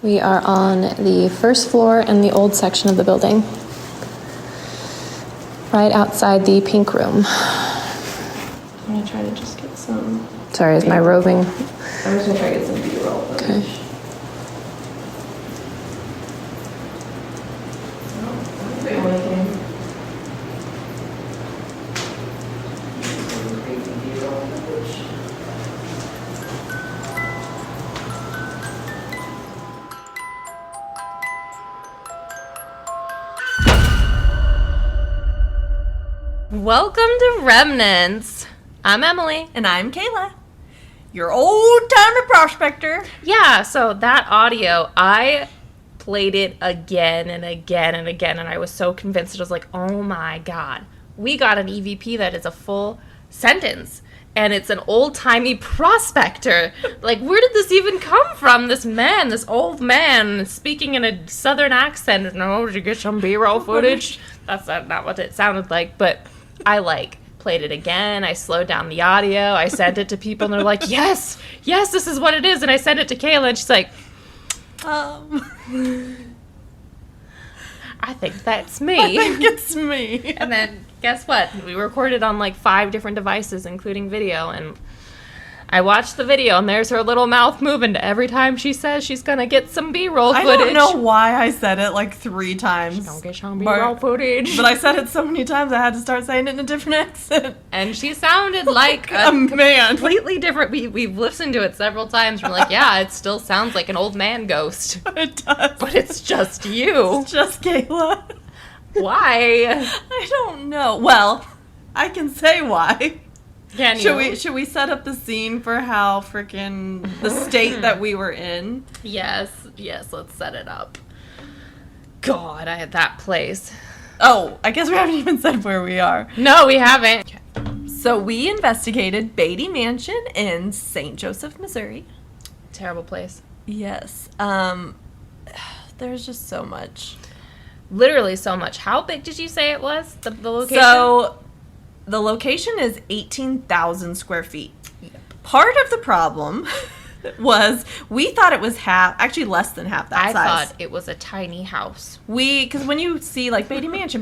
We are on the first floor in the old section of the building, right outside the pink room. I'm going to try to just get some... Sorry, is my roving... I'm just going to try to get some B-roll footage. Okay. Welcome to Remnants. I'm Emily. And I'm Kayla, your old-timer prospector. Yeah, so that audio, I played it again and again and again, and I was so convinced. I was like, oh my god. We got an EVP that is a full sentence, and it's an old-timey prospector. Like, where did this even come from? This man, this old man, speaking in a southern accent. No, did you get some B-roll footage? That's not what it sounded like, but... I played it again. I slowed down the audio. I sent it to people and they're like, yes, this is what it is. And I sent it to Kayla and she's like, I think that's me. I think it's me. And then guess what? We recorded on 5 different devices, including video. And I watched the video and there's her little mouth moving every time she says she's going to get some B-roll footage. I don't know why I said it 3 times. She's going to get some B-roll footage. But I said it so many times I had to start saying it in a different accent. And she sounded like a man. Completely different. We've listened to it several times. We're like, yeah, it still sounds like an old man ghost. It does. But it's just you. It's just Kayla. Why? I don't know. Well, I can say why. Can you? Should we set up the scene for how freaking the state that we were in? Yes, let's set it up. God, I had that place. Oh, I guess we haven't even said where we are. No, we haven't. So we investigated Beattie Mansion in St. Joseph, Missouri. Terrible place. Yes. There's just so much. Literally so much. How big did you say it was, the location? So... the location is 18,000 square feet. Yep. Part of the problem was we thought it was less than half that size. I thought it was a tiny house. Because when you see Beattie Mansion,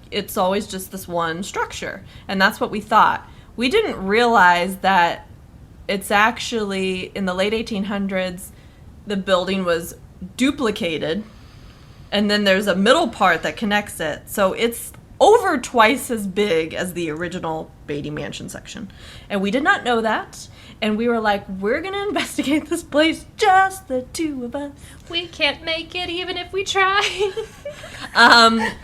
it's always just this one structure. And that's what we thought. We didn't realize that it's actually, in the late 1800s, the building was duplicated. And then there's a middle part that connects it. So it's over twice as big as the original Beattie Mansion section. And we did not know that. And we were like, we're going to investigate this place, just the two of us. We can't make it even if we try.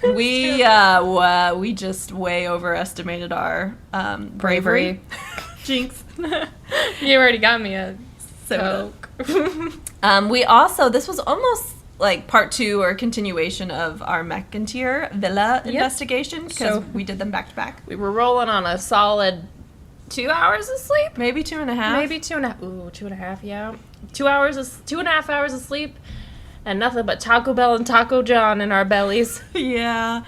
We just way overestimated our bravery. Jinx. You already got me a Coke. We also, this was almost part 2 or continuation of our McIntyre Villa investigation, because we did them back to back. We were rolling on a solid 2 hours of sleep? Maybe 2.5. Maybe 2.5. Ooh, 2.5, yeah. 2.5 hours of sleep and nothing but Taco Bell and Taco John in our bellies. Yeah.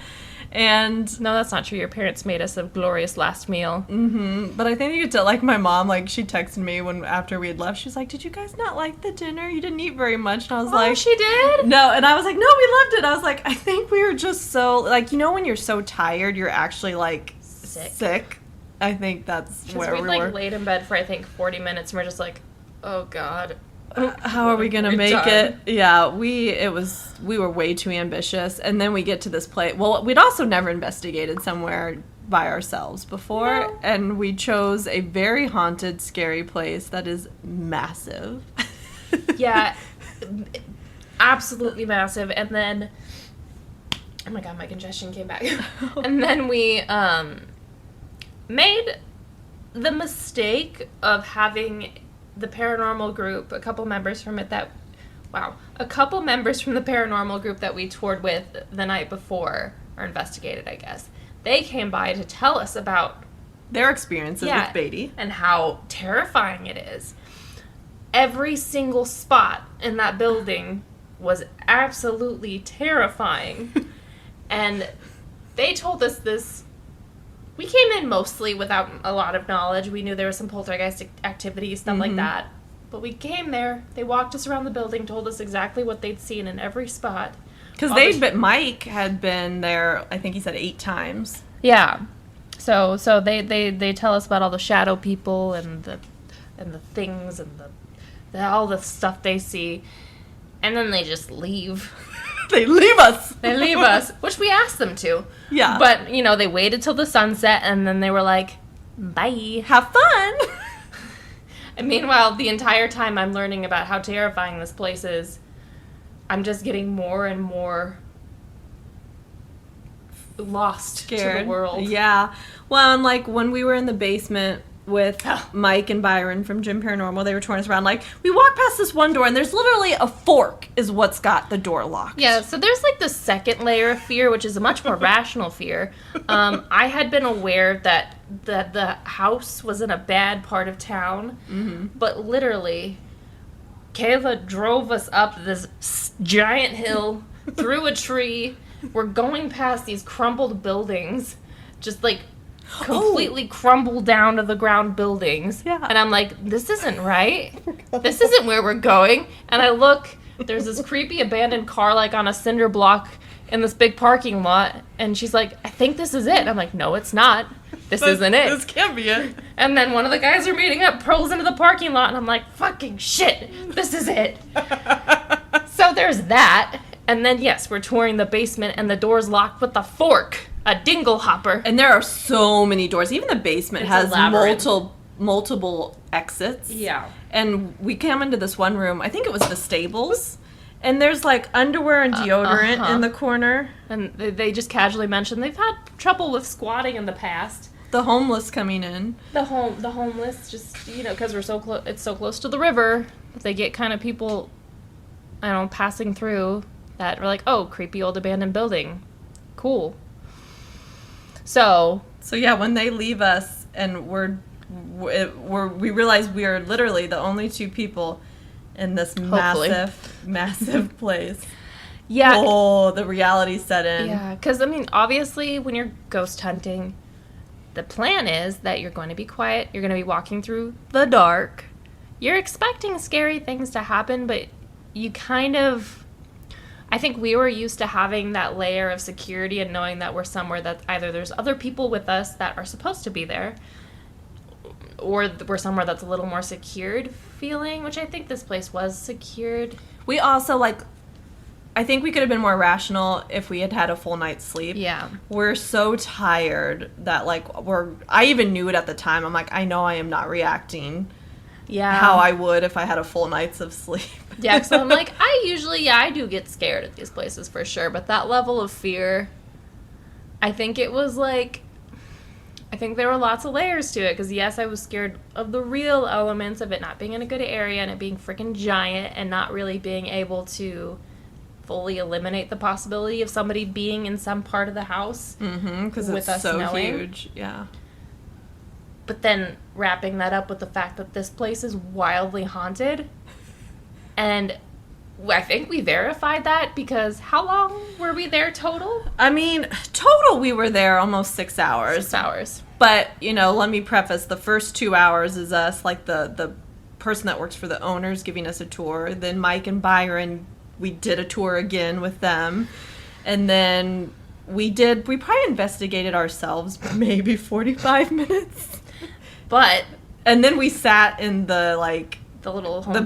And no, that's not true. Your parents made us a glorious last meal. Mm-hmm. But I think you could tell, my mom, she texted me after we had left. She was like, did you guys not like the dinner? You didn't eat very much. And I was like... she did? No. And I was like, no, we loved it. I was like, I think we were just so... when you're so tired, you're actually, sick. I think that's where we were. We laid in bed for, I think, 40 minutes, and we're just like, oh, God. How are we gonna make it? Yeah, we were way too ambitious, and then we get to this place. Well, we'd also never investigated somewhere by ourselves before, and we chose a very haunted, scary place that is massive. Yeah, absolutely massive. And then, oh my God, my congestion came back. And then we made the mistake of having the paranormal group, a couple members from the paranormal group that we toured with the night before, or investigated, I guess. They came by to tell us about their experiences with Beattie. And how terrifying it is. Every single spot in that building was absolutely terrifying. And they told us this. We came in mostly without a lot of knowledge. We knew there was some poltergeist activity, stuff like that. But we came there. They walked us around the building, told us exactly what they'd seen in every spot. Because Mike had been there, I think he said 8 times. Yeah. So they tell us about all the shadow people and the things and all the stuff they see. And then they just leave. They leave us. Which we asked them to. Yeah. But, they waited till the sunset, and then they were like, bye. Have fun. And meanwhile, the entire time I'm learning about how terrifying this place is, I'm just getting more and more lost to the world. Yeah. Well, and like when we were in the basement with Mike and Byron from Jim Paranormal, they were touring us around. Like, we walked past this one door, and there's literally a fork is what's got the door locked. Yeah, so there's like the second layer of fear, which is a much more rational fear. I had been aware that the house was in a bad part of town, but literally, Kayla drove us up this giant hill, through a tree. We're going past these crumbled buildings, just like completely crumbled down to the ground buildings. Yeah. And I'm like, this isn't right. This isn't where we're going. And I look, there's this creepy abandoned car like on a cinder block in this big parking lot. And she's like, I think this is it. And I'm like, no, it's not. This isn't it. This can't be it. And then one of the guys we're meeting up pulls into the parking lot. And I'm like, fucking shit. This is it. So there's that. And then, yes, we're touring the basement and the door's locked with a fork. A dingle hopper. And there are so many doors. Even the basement has elaborate. multiple exits. Yeah. And we came into this one room, I think it was the stables, and there's like underwear and deodorant in the corner. And they just casually mentioned they've had trouble with squatting in the past. The homeless coming in. The homeless just, because we're it's so close to the river, they get kind of people, passing through that are like, oh, creepy old abandoned building. Cool. So yeah, when they leave us and we realize we are literally the only 2 people in this massive place. Yeah. Oh, the reality set in. Yeah, because, obviously when you're ghost hunting, the plan is that you're going to be quiet, you're going to be walking through the dark. You're expecting scary things to happen, but you kind of... I think we were used to having that layer of security and knowing that we're somewhere that either there's other people with us that are supposed to be there, or we're somewhere that's a little more secured feeling, which I think this place was secured. We also, I think we could have been more rational if we had had a full night's sleep. Yeah. We're so tired that, I even knew it at the time. I'm like, I know I am not reacting how I would if I had a full night's of sleep. Yeah, so I'm like, I do get scared at these places for sure, but that level of fear, I think it was I think there were lots of layers to it, because yes, I was scared of the real elements of it not being in a good area and it being freaking giant and not really being able to fully eliminate the possibility of somebody being in some part of the house. Because it's so huge. Yeah. But then wrapping that up with the fact that this place is wildly haunted. And I think we verified that, because how long were we there total? Total we were there almost 6 hours. 6 hours. But, let me preface, the first 2 hours is us, the person that works for the owners giving us a tour. Then Mike and Byron, we did a tour again with them. And then we probably investigated ourselves maybe 45 minutes. And then we sat in the little home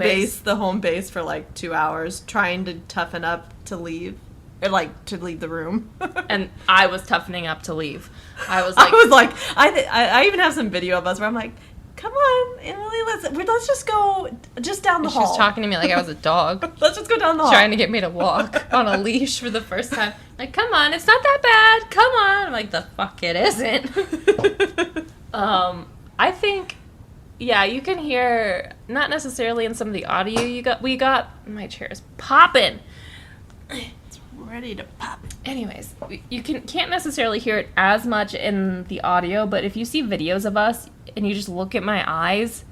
base for 2 hours trying to toughen up to leave, or to leave the room. And I was toughening up to leave. I even have some video of us where I'm like, come on, Emily, let's just go just down the hall. She was talking to me like I was a dog. Let's just go down the hall. Trying to get me to walk on a leash for the first time. Like, come on, it's not that bad. Come on. I'm like, the fuck it isn't. I think... Yeah, you can hear, not necessarily in some of the audio we got, my chair is popping. It's ready to pop. Anyways, you can't necessarily hear it as much in the audio, but if you see videos of us and you just look at my eyes,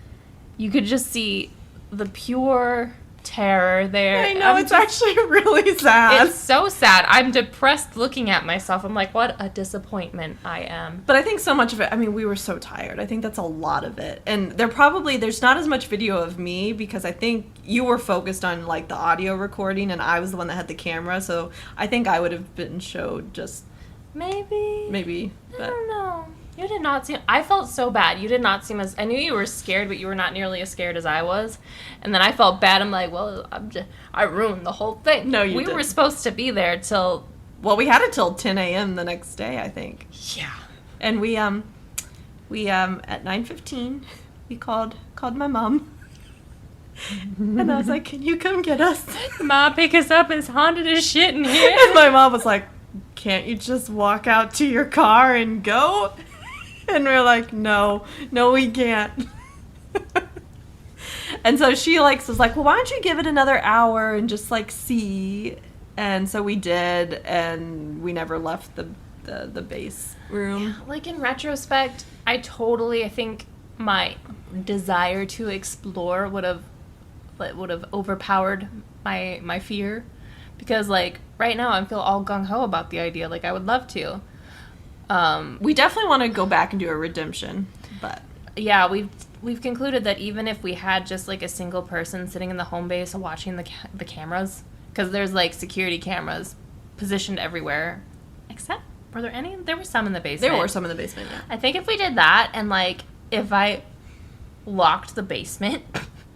you could just see the pure terror there. I know, it's actually really sad. It's so sad. I'm depressed looking at myself. I'm like, what a disappointment I am. But I think so much of it, I mean, we were so tired. I think that's a lot of it. And there's not as much video of me because I think you were focused on, like, the audio recording and I was the one that had the camera. So I think I would have been showed just... Maybe. I don't know. You did not seem... I felt so bad. You did not seem as... I knew you were scared, but you were not nearly as scared as I was. And then I felt bad. I'm like, well, I ruined the whole thing. No, you didn't. We were supposed to be there till... Well, we had it till 10 a.m. the next day, I think. Yeah. And we at 9:15, we called my mom. And I was like, can you come get us? Mom, pick us up. It's haunted as shit in here. And my mom was like, can't you just walk out to your car and go? And we're like, no, we can't. And so she was like, well, why don't you give it another hour and just like see? And so we did, and we never left the base room. Yeah, like in retrospect, I think my desire to explore would have overpowered my fear, because like right now I feel all gung-ho about the idea. Like I would love to. We definitely want to go back and do a redemption, but yeah, we've concluded that even if we had just like a single person sitting in the home base watching the cameras, because there's like security cameras positioned everywhere, except were there any? There were some in the basement. There were some in the basement. Yeah. I think if we did that, and like if I locked the basement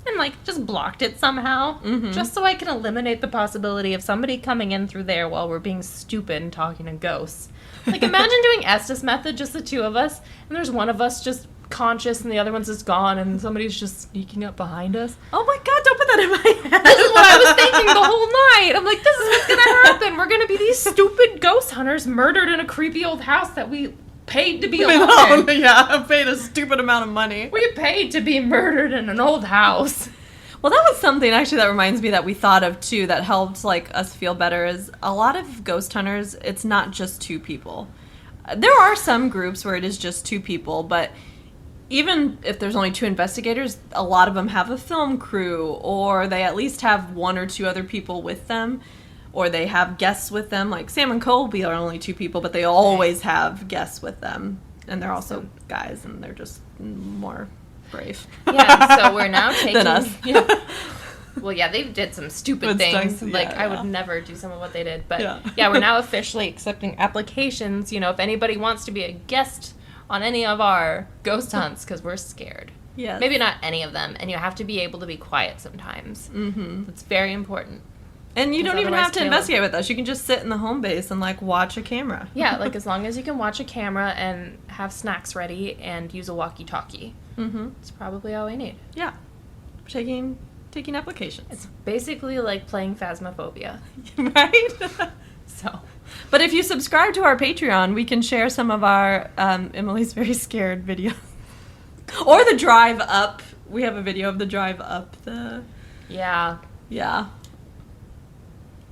and like just blocked it somehow, just so I can eliminate the possibility of somebody coming in through there while we're being stupid and talking to ghosts. Like, imagine doing Estes method, just the two of us, and there's one of us just conscious and the other one's just gone, and somebody's just sneaking up behind us. Oh my god, don't put that in my head. This is what I was thinking the whole night. I'm like, this is what's gonna happen. We're gonna be these stupid ghost hunters murdered in a creepy old house that we paid to be alone in. Yeah, I paid a stupid amount of money. We paid to be murdered in an old house. Well, that was something actually that reminds me that we thought of too that helped like us feel better is a lot of ghost hunters, it's not just two people. There are some groups where it is just two people, but even if there's only two investigators, a lot of them have a film crew, or they at least have one or two other people with them, or they have guests with them. Like Sam and Colby are only two people, but they always have guests with them. And they're also guys, and they're just more brave. Yeah, so we're now taking... than us. Yeah. Well, yeah, they did some stupid things. Things, like, yeah. I would never do some of what they did. But, yeah, we're now officially accepting applications. You know, if anybody wants to be a guest on any of our ghost hunts, because we're scared. Yes. Maybe not any of them, and you have to be able to be quiet sometimes. Mm-hmm. It's very important. And you don't even have to investigate with us. You can just sit in the home base and, like, watch a camera. Yeah, like, as long as you can watch a camera and have snacks ready and use a walkie-talkie. Mm-hmm. It's probably all we need. Yeah. Taking applications. It's basically like playing Phasmophobia. Right? So. But if you subscribe to our Patreon, we can share some of our Emily's Very Scared videos. Or the drive up. We have a video of the drive up. Yeah. Yeah.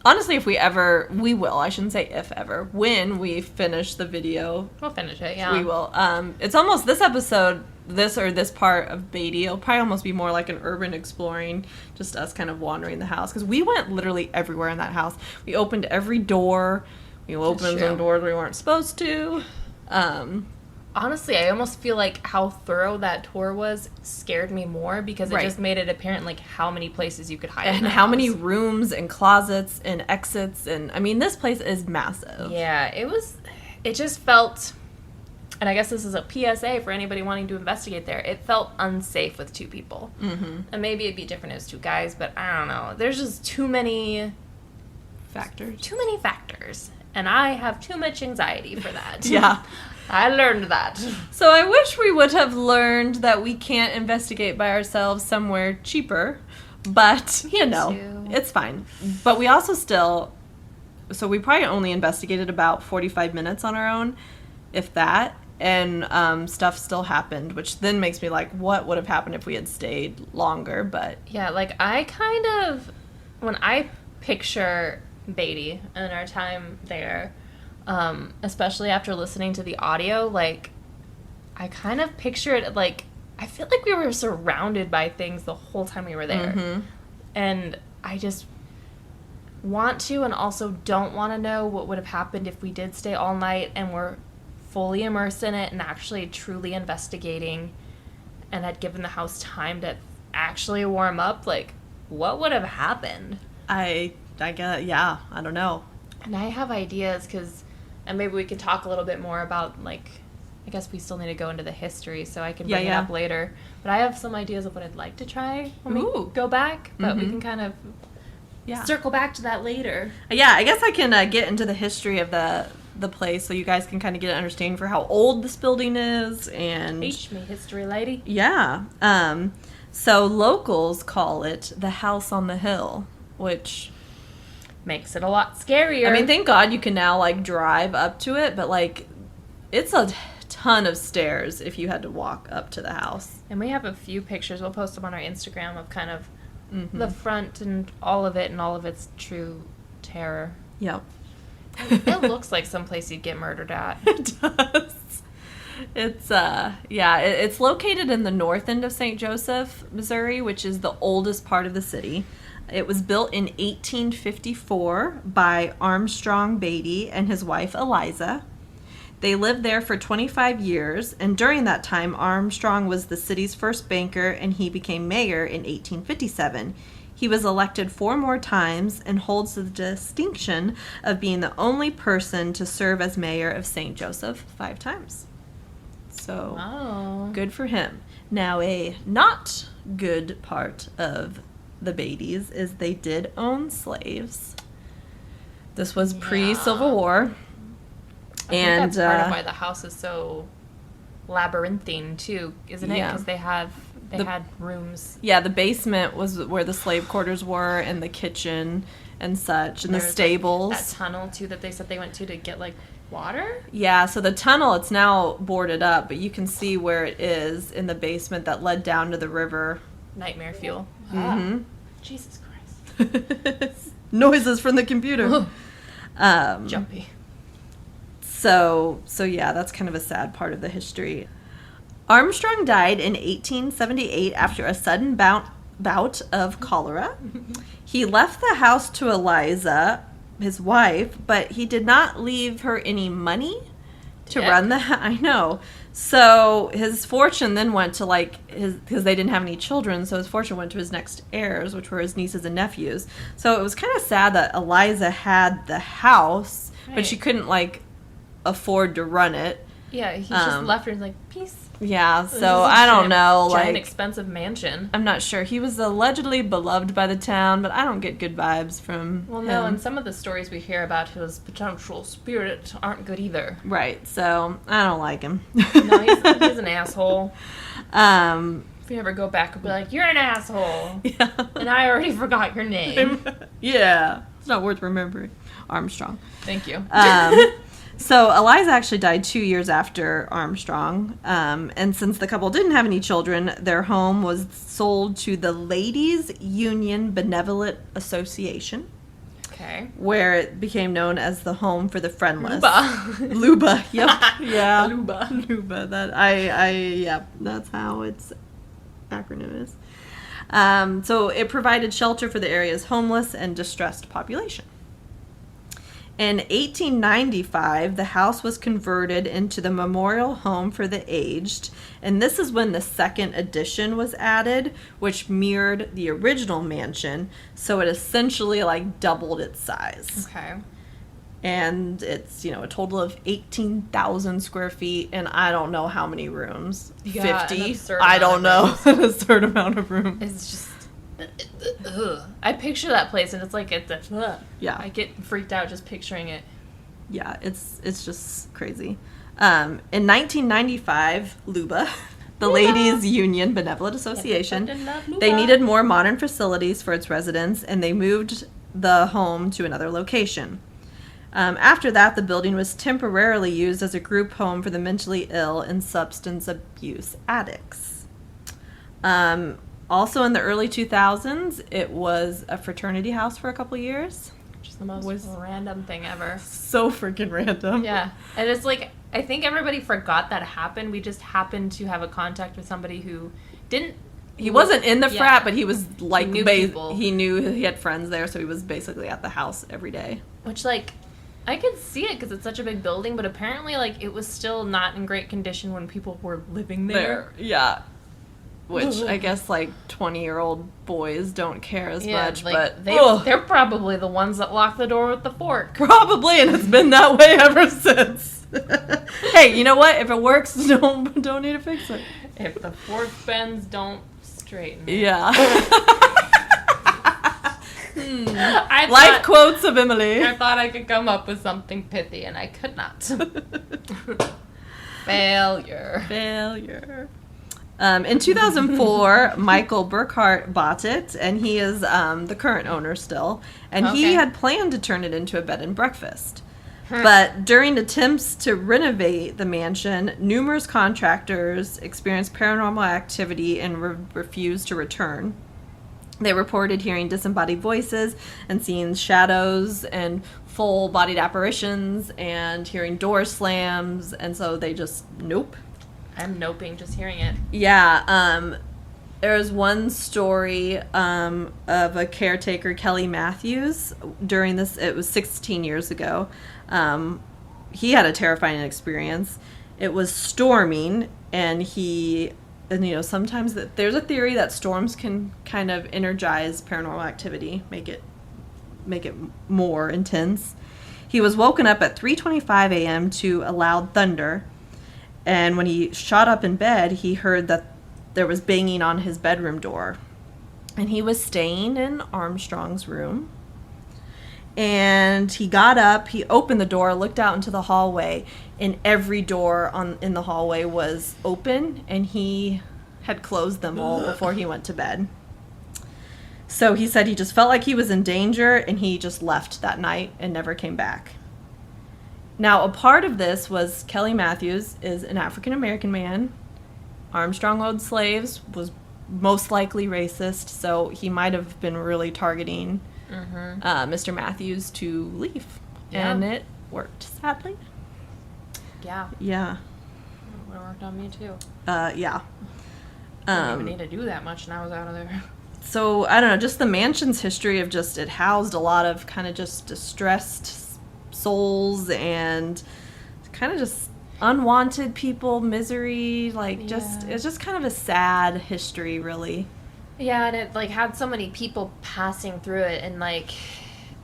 Honestly, if we will, I shouldn't say if ever, when we finish the video. We'll finish it, yeah. We will. It's almost this episode, this part of Beattie, it'll probably almost be more like an urban exploring, just us kind of wandering the house. Because we went literally everywhere in that house. We opened every door. We opened some doors we weren't supposed to. Honestly, I almost feel like how thorough that tour was scared me more because it just made it apparent like how many places you could hide and how many rooms and closets and exits, and I mean this place is massive. Yeah, it just felt, and I guess this is a PSA for anybody wanting to investigate there, it felt unsafe with two people. Mm-hmm. And maybe it'd be different as two guys, but I don't know. There's just too many factors. And I have too much anxiety for that. Yeah. I learned that. So I wish we would have learned that we can't investigate by ourselves somewhere cheaper, but, you know, it's fine. But we also so we probably only investigated about 45 minutes on our own, if that, and stuff still happened, which then makes me like, what would have happened if we had stayed longer, but... Yeah, like, I kind of, when I picture Beattie and our time there... especially after listening to the audio, like, I kind of picture it, like, I feel like we were surrounded by things the whole time we were there. Mm-hmm. And I just want to and also don't want to know what would have happened if we did stay all night and were fully immersed in it and actually truly investigating and had given the house time to actually warm up. Like, what would have happened? I get, yeah, I don't know. And I have ideas and maybe we could talk a little bit more about, like, I guess we still need to go into the history, so I can bring it up later. But I have some ideas of what I'd like to try when we go back, but we can kind of circle back to that later. Yeah, I guess I can get into the history of the place so you guys can kind of get an understanding for how old this building is. And Teach me, history lady. Yeah. So locals call it the house on the hill, which makes it a lot scarier. I mean, thank God you can now, like, drive up to it, but, like, it's a ton of stairs if you had to walk up to the house. And we have a few pictures. We'll post them on our Instagram of kind of the front and all of its true terror. Yep. It looks like someplace you'd get murdered at. It does. It's it's located in the north end of St. Joseph, Missouri, which is the oldest part of the city. It was built in 1854 by Armstrong Beattie and his wife Eliza. They lived there for 25 years, and during that time, Armstrong was the city's first banker, and he became mayor in 1857. He was elected 4 more times and holds the distinction of being the only person to serve as mayor of St. Joseph 5 times. So, Good for him. Now, a not good part of the Beatties is they did own slaves. This was pre-Civil War. I think that's part of why the house is so labyrinthine too, isn't it? Because they had rooms. Yeah, the basement was where the slave quarters were, and the kitchen and such, and the stables. Like, that tunnel too that they said they went to get like water. Yeah, so the tunnel, it's now boarded up, but you can see where it is in the basement that led down to the river. Nightmare fuel. Mm-hmm. Jesus Christ. Noises from the computer. Jumpy. So yeah, that's kind of a sad part of the history. Armstrong died in 1878 after a sudden bout of cholera. He left the house to Eliza, his wife, but he did not leave her any money to run the house. I know. So his fortune then went to, like, because they didn't have any children, so his fortune went to his next heirs, which were his nieces and nephews. So it was kind of sad that Eliza had the house, but she couldn't, like, afford to run it. Yeah, he just left her and was like, peace. Yeah, so I don't know. Giant expensive mansion. I'm not sure. He was allegedly beloved by the town, but I don't get good vibes from him. No, and some of the stories we hear about his potential spirit aren't good either. Right, so I don't like him. No, he's an asshole. If you ever go back and be like, you're an asshole. Yeah. And I already forgot your name. Yeah. It's not worth remembering. Armstrong. Thank you. So Eliza actually died 2 years after Armstrong, and since the couple didn't have any children, their home was sold to the Ladies Union Benevolent Association. Okay. Where it became known as the Home for the Friendless. Luba. Yep. Yeah. Luba. That that's how its acronym is. So it provided shelter for the area's homeless and distressed population. In 1895, the house was converted into the Memorial Home for the Aged, and this is when the second addition was added, which mirrored the original mansion, so it essentially, like, doubled its size. Okay. And it's, a total of 18,000 square feet, and I don't know how many rooms. 50? I don't know. An absurd amount of rooms. It's just... I picture that place and it's like yeah. I get freaked out just picturing it. Yeah, it's just crazy. In 1995, Luba, the Ladies Union Benevolent Association, they needed more modern facilities for its residents, and they moved the home to another location. After that, the building was temporarily used as a group home for the mentally ill and substance abuse addicts. Also in the early 2000s, it was a fraternity house for a couple years. Which is the most random thing ever. So freaking random. Yeah. And it's like, I think everybody forgot that happened. We just happened to have a contact with somebody who didn't he wasn't in the frat, but he was like he knew people. He knew he had friends there, so he was basically at the house every day. Which, like, I could see it because it's such a big building, but apparently, like, it was still not in great condition when people were living there. Yeah. Which I guess, like, 20-year-old boys don't care as much, like, but they're probably the ones that lock the door with the fork. Probably, and it's been that way ever since. Hey, you know what? If it works, don't need to fix it. If the fork bends, don't straighten it. Yeah. Life quotes of Emily. I thought I could come up with something pithy, and I could not. Failure. In 2004, Michael Burkhart bought it, and he is the current owner still. And he had planned to turn it into a bed and breakfast. But during attempts to renovate the mansion, numerous contractors experienced paranormal activity and refused to return. They reported hearing disembodied voices and seeing shadows and full-bodied apparitions and hearing door slams, and so they just, nope. I'm noping just hearing it. Yeah, there's one story of a caretaker, Kelly Matthews, during this, it was 16 years ago. He had a terrifying experience. It was storming, and sometimes there's a theory that storms can kind of energize paranormal activity, make it more intense. He was woken up at 3:25 a.m. to a loud thunder, and when he shot up in bed, he heard that there was banging on his bedroom door. And he was staying in Armstrong's room. And he got up, he opened the door, looked out into the hallway, and every door in the hallway was open, and he had closed them all before he went to bed. So he said he just felt like he was in danger, and he just left that night and never came back. Now, a part of this was Kelly Matthews is an African-American man. Armstrong owned slaves, was most likely racist, so he might have been really targeting Mr. Matthews to leave. Yeah. And it worked, sadly. Yeah. Yeah. It would have worked on me, too. Yeah. Didn't even need to do that much, and I was out of there. So, I don't know, just the mansion's history of just, it housed a lot of kind of just distressed souls and kind of just unwanted people, misery, it's just kind of a sad history, really. Yeah, and it had so many people passing through it, and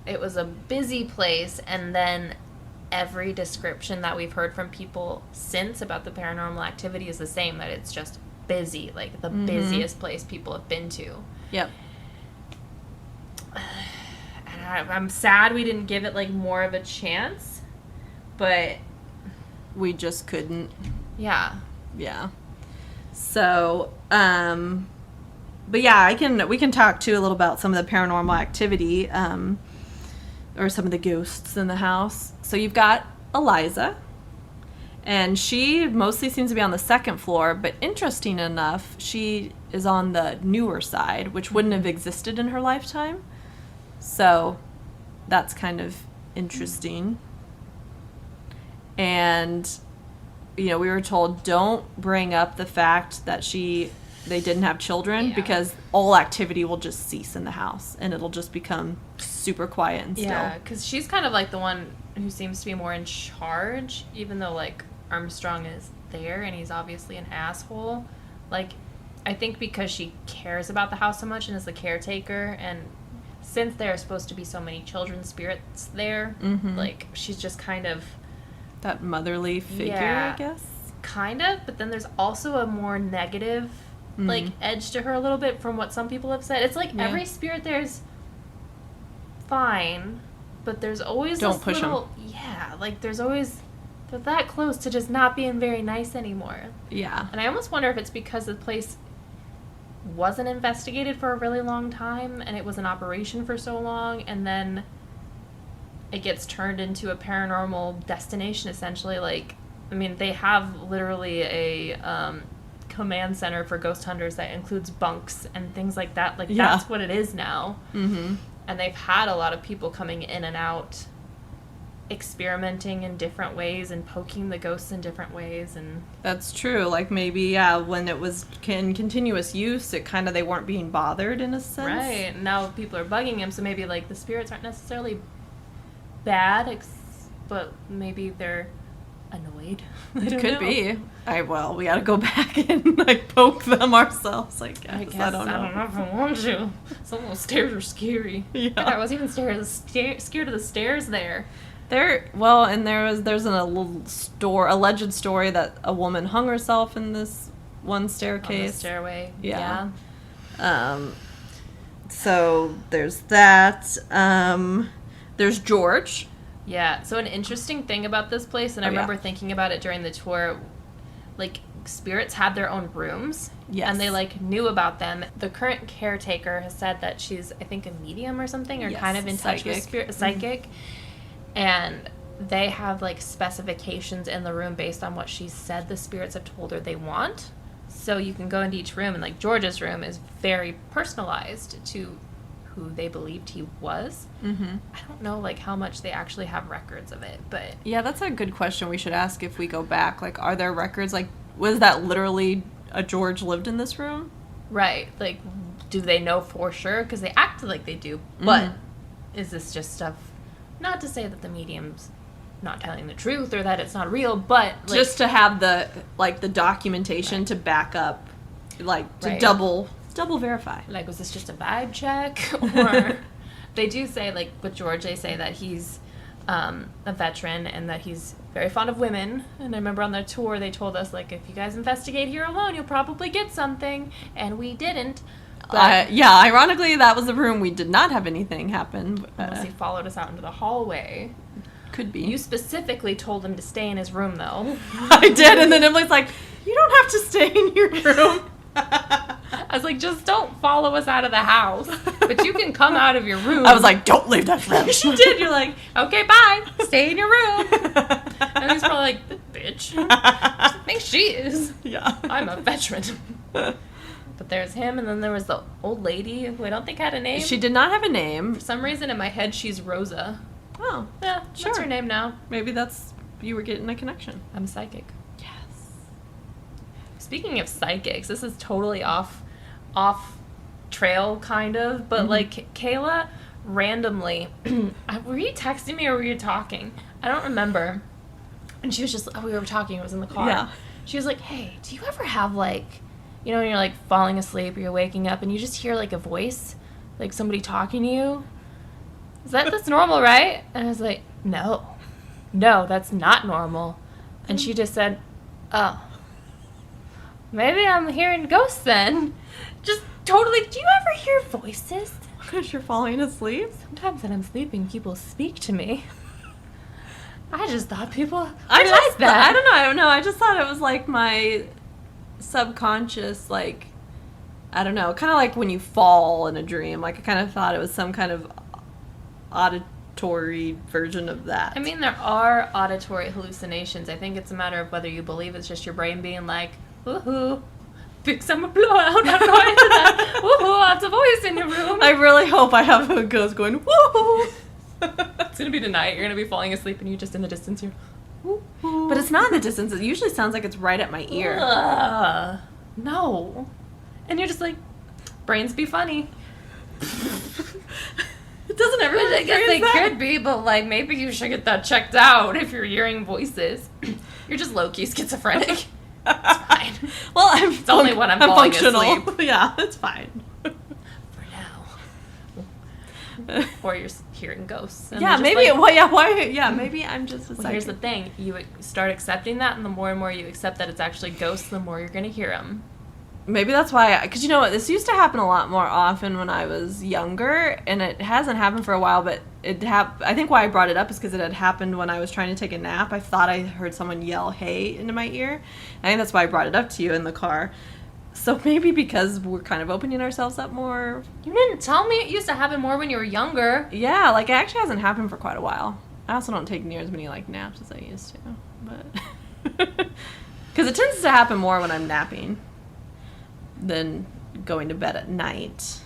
it was a busy place, and then every description that we've heard from people since about the paranormal activity is the same, that it's just busy, the busiest place people have been to. Yep. And I'm sad we didn't give it more of a chance, but we just couldn't. Yeah. So, but yeah, we can talk too a little about some of the paranormal activity, or some of the ghosts in the house. So you've got Eliza, and she mostly seems to be on the second floor, but interesting enough, she is on the newer side, which wouldn't have existed in her lifetime. So that's kind of interesting. And, we were told don't bring up the fact that they didn't have children, because all activity will just cease in the house, and it'll just become super quiet and still. Yeah, because she's kind of the one who seems to be more in charge, even though, Armstrong is there, and he's obviously an asshole. I think because she cares about the house so much and is the caretaker, and since there are supposed to be so many children's spirits there, she's just kind of... that motherly figure, I guess? Kind of, but then there's also a more negative, edge to her a little bit from what some people have said. It's every spirit there's fine, but there's always Don't this push little... them. Yeah, there's always... They're that close to just not being very nice anymore. Yeah. And I almost wonder if it's because the place wasn't investigated for a really long time, and it was in operation for so long, and then it gets turned into a paranormal destination, essentially. They have literally a command center for ghost hunters that includes bunks and things like that. That's what it is now. Mm-hmm. And they've had a lot of people coming in and out experimenting in different ways and poking the ghosts in different ways. And that's true. Like maybe, yeah, when it was in continuous use, it kind of, they weren't being bothered in a sense. Right. Now people are bugging him, so maybe like the spirits aren't necessarily bad, but maybe they're annoyed. It could be. We gotta go back and like poke them ourselves. I guess. I don't know if I want to. Some of those stairs are scary. Yeah. God, I was even scared of the stairs there. And there's a alleged story that a woman hung herself in this one staircase. On the stairway. Yeah. So there's that. There's George. Yeah, so an interesting thing about this place, and I remember thinking about it during the tour, like, spirits had their own rooms, and they, like, knew about them. The current caretaker has said that she's, I think, a medium or something, or kind of in touch with spirit, a psychic, and they have, like, specifications in the room based on what she said the spirits have told her they want. So you can go into each room, and, like, George's room is very personalized to who they believed he was. Mm-hmm. I don't know, like, how much they actually have records of it, but... Yeah, that's a good question we should ask if we go back. Like, are there records? Like, was that literally a George lived in this room? Right. Like, do they know for sure? Because they act like they do, but is this just stuff... Not to say that the medium's not telling the truth or that it's not real, but... Like, just to have the documentation to back up, like, to double verify. Like, was this just a vibe check? Or they do say, like, with George, they say that he's a veteran and that he's very fond of women. And I remember on the tour, they told us, like, if you guys investigate here alone, you'll probably get something. And we didn't. But ironically, that was the room we did not have anything happen. Unless he followed us out into the hallway. Could be. You specifically told him to stay in his room, though. I did, and then Emily's like, you don't have to stay in your room. I was like, just don't follow us out of the house. But you can come out of your room. I was like, don't leave that room. She did. You're like, okay, bye. Stay in your room. And he's probably like, bitch. I think she is. Yeah. I'm a veteran. But there's him, and then there was the old lady who I don't think had a name. She did not have a name. For some reason in my head, she's Rosa. Oh. Yeah, sure. That's her name now. Maybe you were getting a connection. I'm psychic. Speaking of psychics, this is totally off trail kind of, but like Kayla randomly, were you texting me or were you talking? I don't remember. And she was just, we were talking, it was in the car. Yeah. She was like, hey, do you ever have like, you know, when you're like falling asleep or you're waking up and you just hear like a voice, like somebody talking to you? That's normal, right? And I was like, no, that's not normal. And she just said, oh. Maybe I'm hearing ghosts then. Just totally. Do you ever hear voices? Because you're falling asleep? Sometimes when I'm sleeping, people speak to me. I just thought people like that. I don't know. I just thought it was like my subconscious, like, I don't know, kind of like when you fall in a dream. Like, I kind of thought it was some kind of auditory version of that. I mean, there are auditory hallucinations. I think it's a matter of whether you believe it's just your brain being like, woohoo, big summer blowout, how do I answer that? Woohoo, lots of voice in your room. I really hope I have a ghost going, woohoo. It's going to be tonight. You're going to be falling asleep and you're just in the distance here. Woo-hoo. But it's not in the distance. It usually sounds like it's right at my ear. No. And you're just like, brains be funny. Doesn't everyone I guess they could be, but like maybe you should get that checked out if you're hearing voices. You're just low-key schizophrenic. It's fine. Well, it's only when I'm falling functional. Asleep. Yeah, it's fine. For now. Or you're hearing ghosts. And yeah, maybe. Like, maybe I'm just a psychic. Here's the thing: you start accepting that, and the more and more you accept that it's actually ghosts, the more you're going to hear them. Maybe that's why, because you know what, this used to happen a lot more often when I was younger, and it hasn't happened for a while, but I think why I brought it up is because it had happened when I was trying to take a nap. I thought I heard someone yell, hey, into my ear. I think that's why I brought it up to you in the car. So maybe because we're kind of opening ourselves up more. You didn't tell me it used to happen more when you were younger. Yeah, like it actually hasn't happened for quite a while. I also don't take near as many like naps as I used to, but because it tends to happen more when I'm napping than going to bed at night.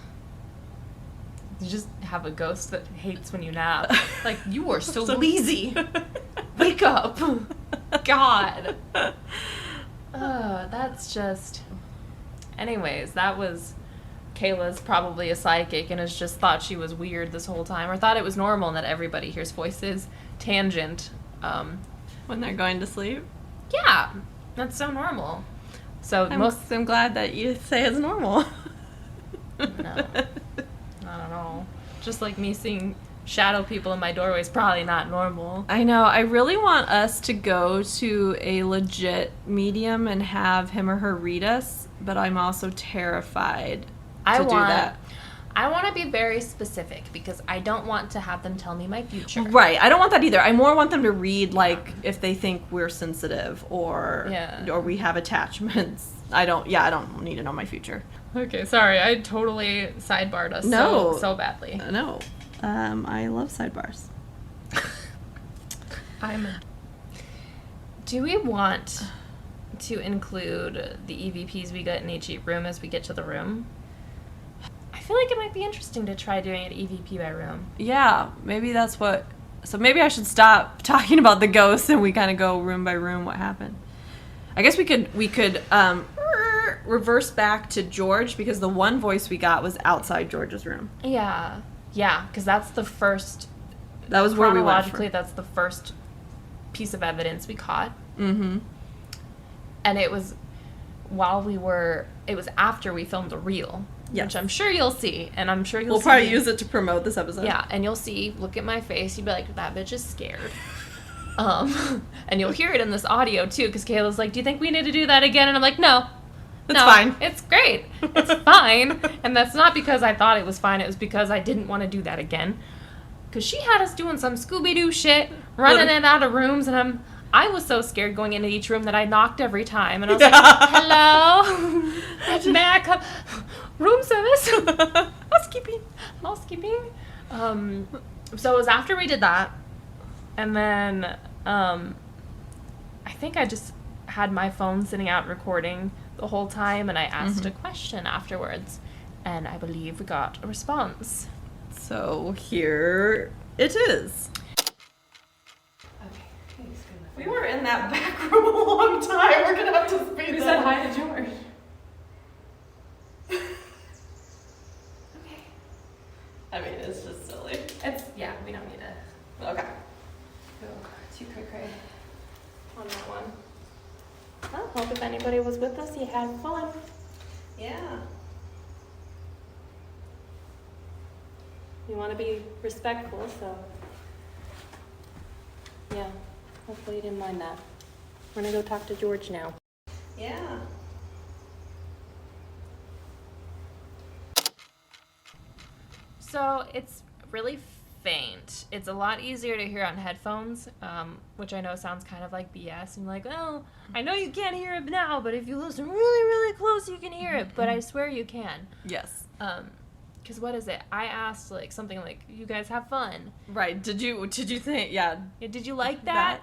You just have a ghost that hates when you nap. Like, you are so lazy. Wake up. God. That's just... Anyways, that was... Kayla's probably a psychic and has just thought she was weird this whole time, or thought it was normal and that everybody hears voices. Tangent. When they're going to sleep? Yeah. That's so normal. So I'm glad that you say it's normal. No. Not at all. Just like me seeing shadow people in my doorway is probably not normal. I know. I really want us to go to a legit medium and have him or her read us, but I'm also terrified to do that. I want to be very specific because I don't want to have them tell me my future. Right. I don't want that either. I more want them to read, like, if they think we're sensitive or we have attachments. I don't need to know my future. Okay, sorry. I totally sidebarred us so badly. No. I love sidebars. Do we want to include the EVPs we get in each room as we get to the room? I feel like it might be interesting to try doing it EVP by room. Yeah, maybe that's what... So maybe I should stop talking about the ghosts and we kind of go room by room what happened. I guess we could reverse back to George because the one voice we got was outside George's room. Yeah, because that's the first... That was where we went. Chronologically, that's the first piece of evidence we caught. Mm-hmm. And it was after we filmed a reel. Yes. Which I'm sure you'll see, and I'm sure we'll probably use it to promote this episode. Yeah, and you'll see, look at my face, you'll be like, that bitch is scared. And you'll hear it in this audio, too, because Kayla's like, do you think we need to do that again? And I'm like, no. It's fine. It's great. It's fine. And that's not because I thought it was fine, it was because I didn't want to do that again. Because she had us doing some Scooby-Doo shit, running in and out of rooms, and I was so scared going into each room that I knocked every time. And I was like, hello? May I come? Room service? Housekeeping. So it was after we did that. And then I think I just had my phone sitting out recording the whole time. And I asked a question afterwards. And I believe we got a response. So here it is. We were in that back room a long time. We're going to have to speed We said hi to George. Okay. I mean, it's just silly. We don't need to. Okay. Go too cray-cray on that one. I hope if anybody was with us, you had fun. Yeah. You want to be respectful, so... Yeah. Hopefully you didn't mind that. We're going to go talk to George now. Yeah. So it's really faint. It's a lot easier to hear on headphones, which I know sounds kind of like BS. And like, oh, I know you can't hear it now, but if you listen really, really close, you can hear it. But I swear you can. Yes. Because what is it? I asked like something like, you guys have fun. Right. Did you think, yeah. Did you like that?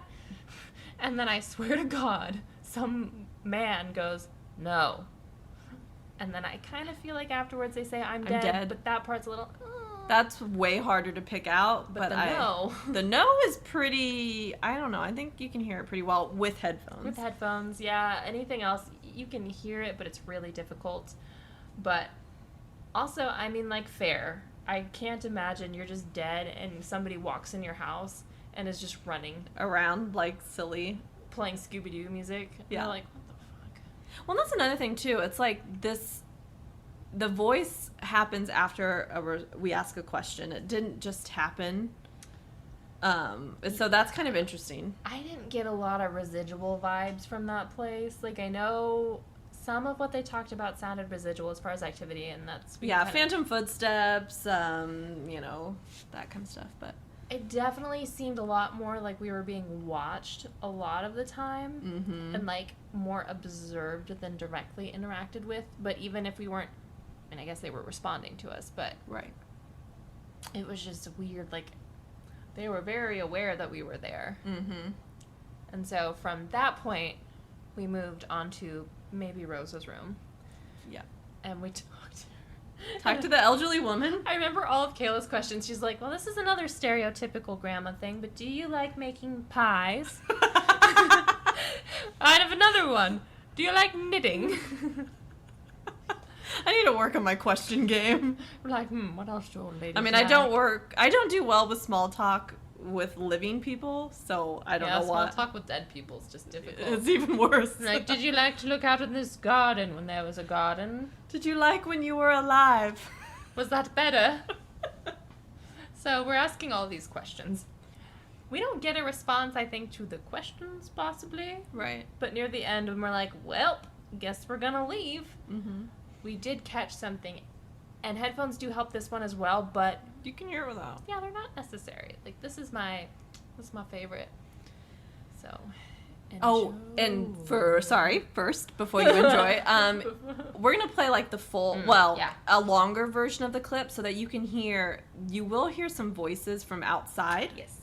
And then I swear to God, some man goes, no. And then I kind of feel like afterwards they say, I'm dead. But that part's a little... That's way harder to pick out. But no. The no is pretty... I don't know. I think you can hear it pretty well with headphones. With headphones, yeah. Anything else, you can hear it, but it's really difficult. But also, I mean, like, fair. I can't imagine you're just dead and somebody walks in your house and is just running around like silly, playing Scooby-Doo music. Yeah. You're like, what the fuck? Well, that's another thing too. It's like this, the voice happens after we ask a question. It didn't just happen. So that's kind of interesting. I didn't get a lot of residual vibes from that place. Like, I know some of what they talked about sounded residual as far as activity, and that's... phantom footsteps, you know, that kind of stuff, but... It definitely seemed a lot more like we were being watched a lot of the time, and, like, more observed than directly interacted with, but even if we weren't... And I guess they were responding to us, but... Right. It was just weird, like, they were very aware that we were there. And so from that point, we moved on to maybe Rosa's room. Yeah. And we talked to her. Talk to the elderly woman. I remember all of Kayla's questions. She's like, well, this is another stereotypical grandma thing, but do you like making pies? I have another one. Do you like knitting? I need to work on my question game. We're like, what else do old ladies I mean, like? I don't do well with small talk with living people, so I don't know what. Small talk with dead people is just difficult. It's even worse. Like, did you like to look out in this garden when there was a garden? Did you like when you were alive? Was that better? So we're asking all these questions. We don't get a response, I think, to the questions, possibly. Right. But near the end, when we're like, well, guess we're gonna leave. Mm-hmm. We did catch something. And headphones do help this one as well, but... You can hear it without. Yeah, they're not necessary. Like, this is my favorite. So... First, before you enjoy, we're going to play, like, the full, a longer version of the clip so that you will hear some voices from outside. Yes.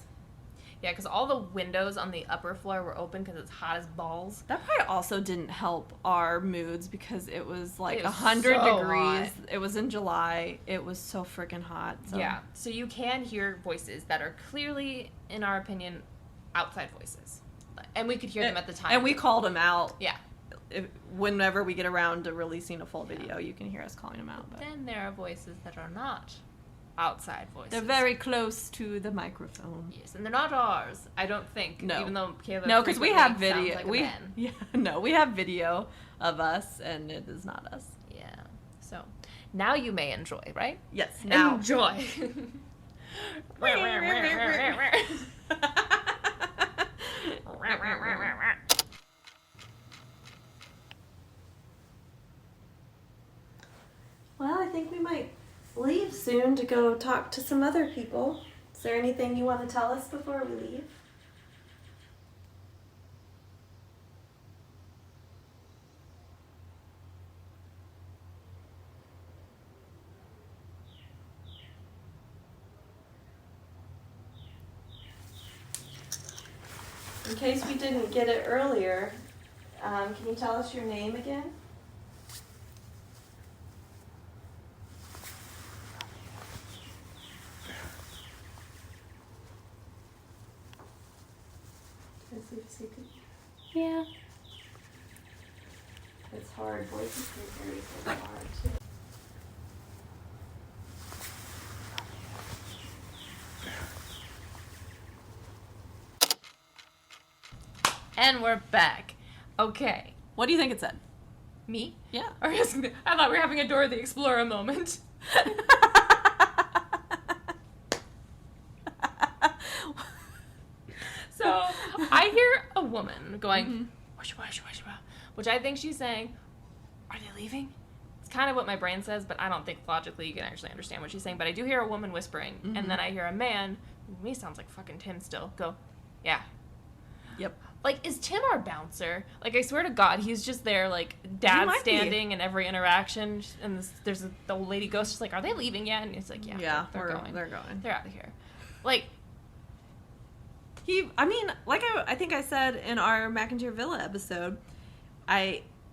Yeah, because all the windows on the upper floor were open because it's hot as balls. That probably also didn't help our moods because it was, like, 100 so degrees. hot. It was in July. It was so freaking hot. So. Yeah, so you can hear voices that are clearly, in our opinion, outside voices. And we could hear them at the time. And we called them out. Yeah. Whenever we get around to releasing a full video, you can hear us calling them out. But then there are voices that are not outside voices. They're very close to the microphone. Yes, and they're not ours, I don't think. No. Even though Kayla No, because we have video. like we have video of us, and it is not us. Yeah. So, now you may enjoy, right? Yes, now. Enjoy. Well, I think we might leave soon to go talk to some other people. Is there anything you want to tell us before we leave? In case we didn't get it earlier, can you tell us your name again? Yeah. It's hard. Voices can carry so hard too. And we're back. Okay. What do you think it said? Me? Yeah. I thought we were having a Dora the Explorer moment. So, I hear a woman going, which I think she's saying, are they leaving? It's kind of what my brain says, but I don't think logically you can actually understand what she's saying. But I do hear a woman whispering, and then I hear a man, who to me sounds like fucking Tim still, go, yeah. Yep. Like, is Tim our bouncer? Like, I swear to God, he's just there, like, dad standing in every interaction, and the old lady ghost just like, are they leaving yet? And he's like, yeah, they're going. They're going. They're out of here. Like... I think I said in our McIntyre Villa episode,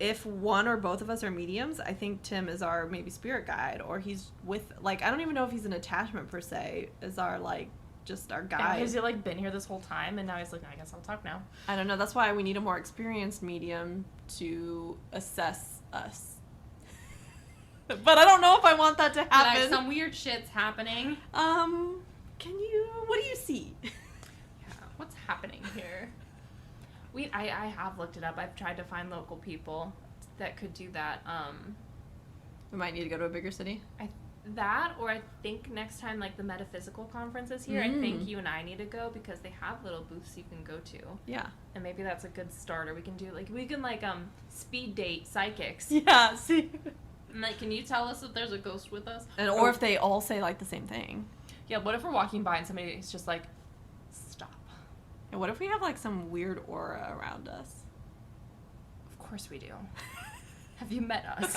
if one or both of us are mediums, I think Tim is our maybe spirit guide, or he's with, like, I don't even know if he's an attachment per se, is our, like, just our guide. Has he, like, been here this whole time, and now he's like, I guess I'll talk now. I don't know, that's why we need a more experienced medium to assess us. But I don't know if I want that to happen. Like, some weird shit's happening. What do you see? What's happening here? I have looked it up. I've tried to find local people that could do that. We might need to go to a bigger city. I think next time, like, the metaphysical conference is here, I think you and I need to go because they have little booths you can go to. Yeah. And maybe that's a good starter. We can speed date psychics. Yeah, see. And, like, can you tell us if there's a ghost with us? Or if they all say, like, the same thing. Yeah, what if we're walking by and somebody's just like, stop. And what if we have, like, some weird aura around us? Of course we do. Have you met us?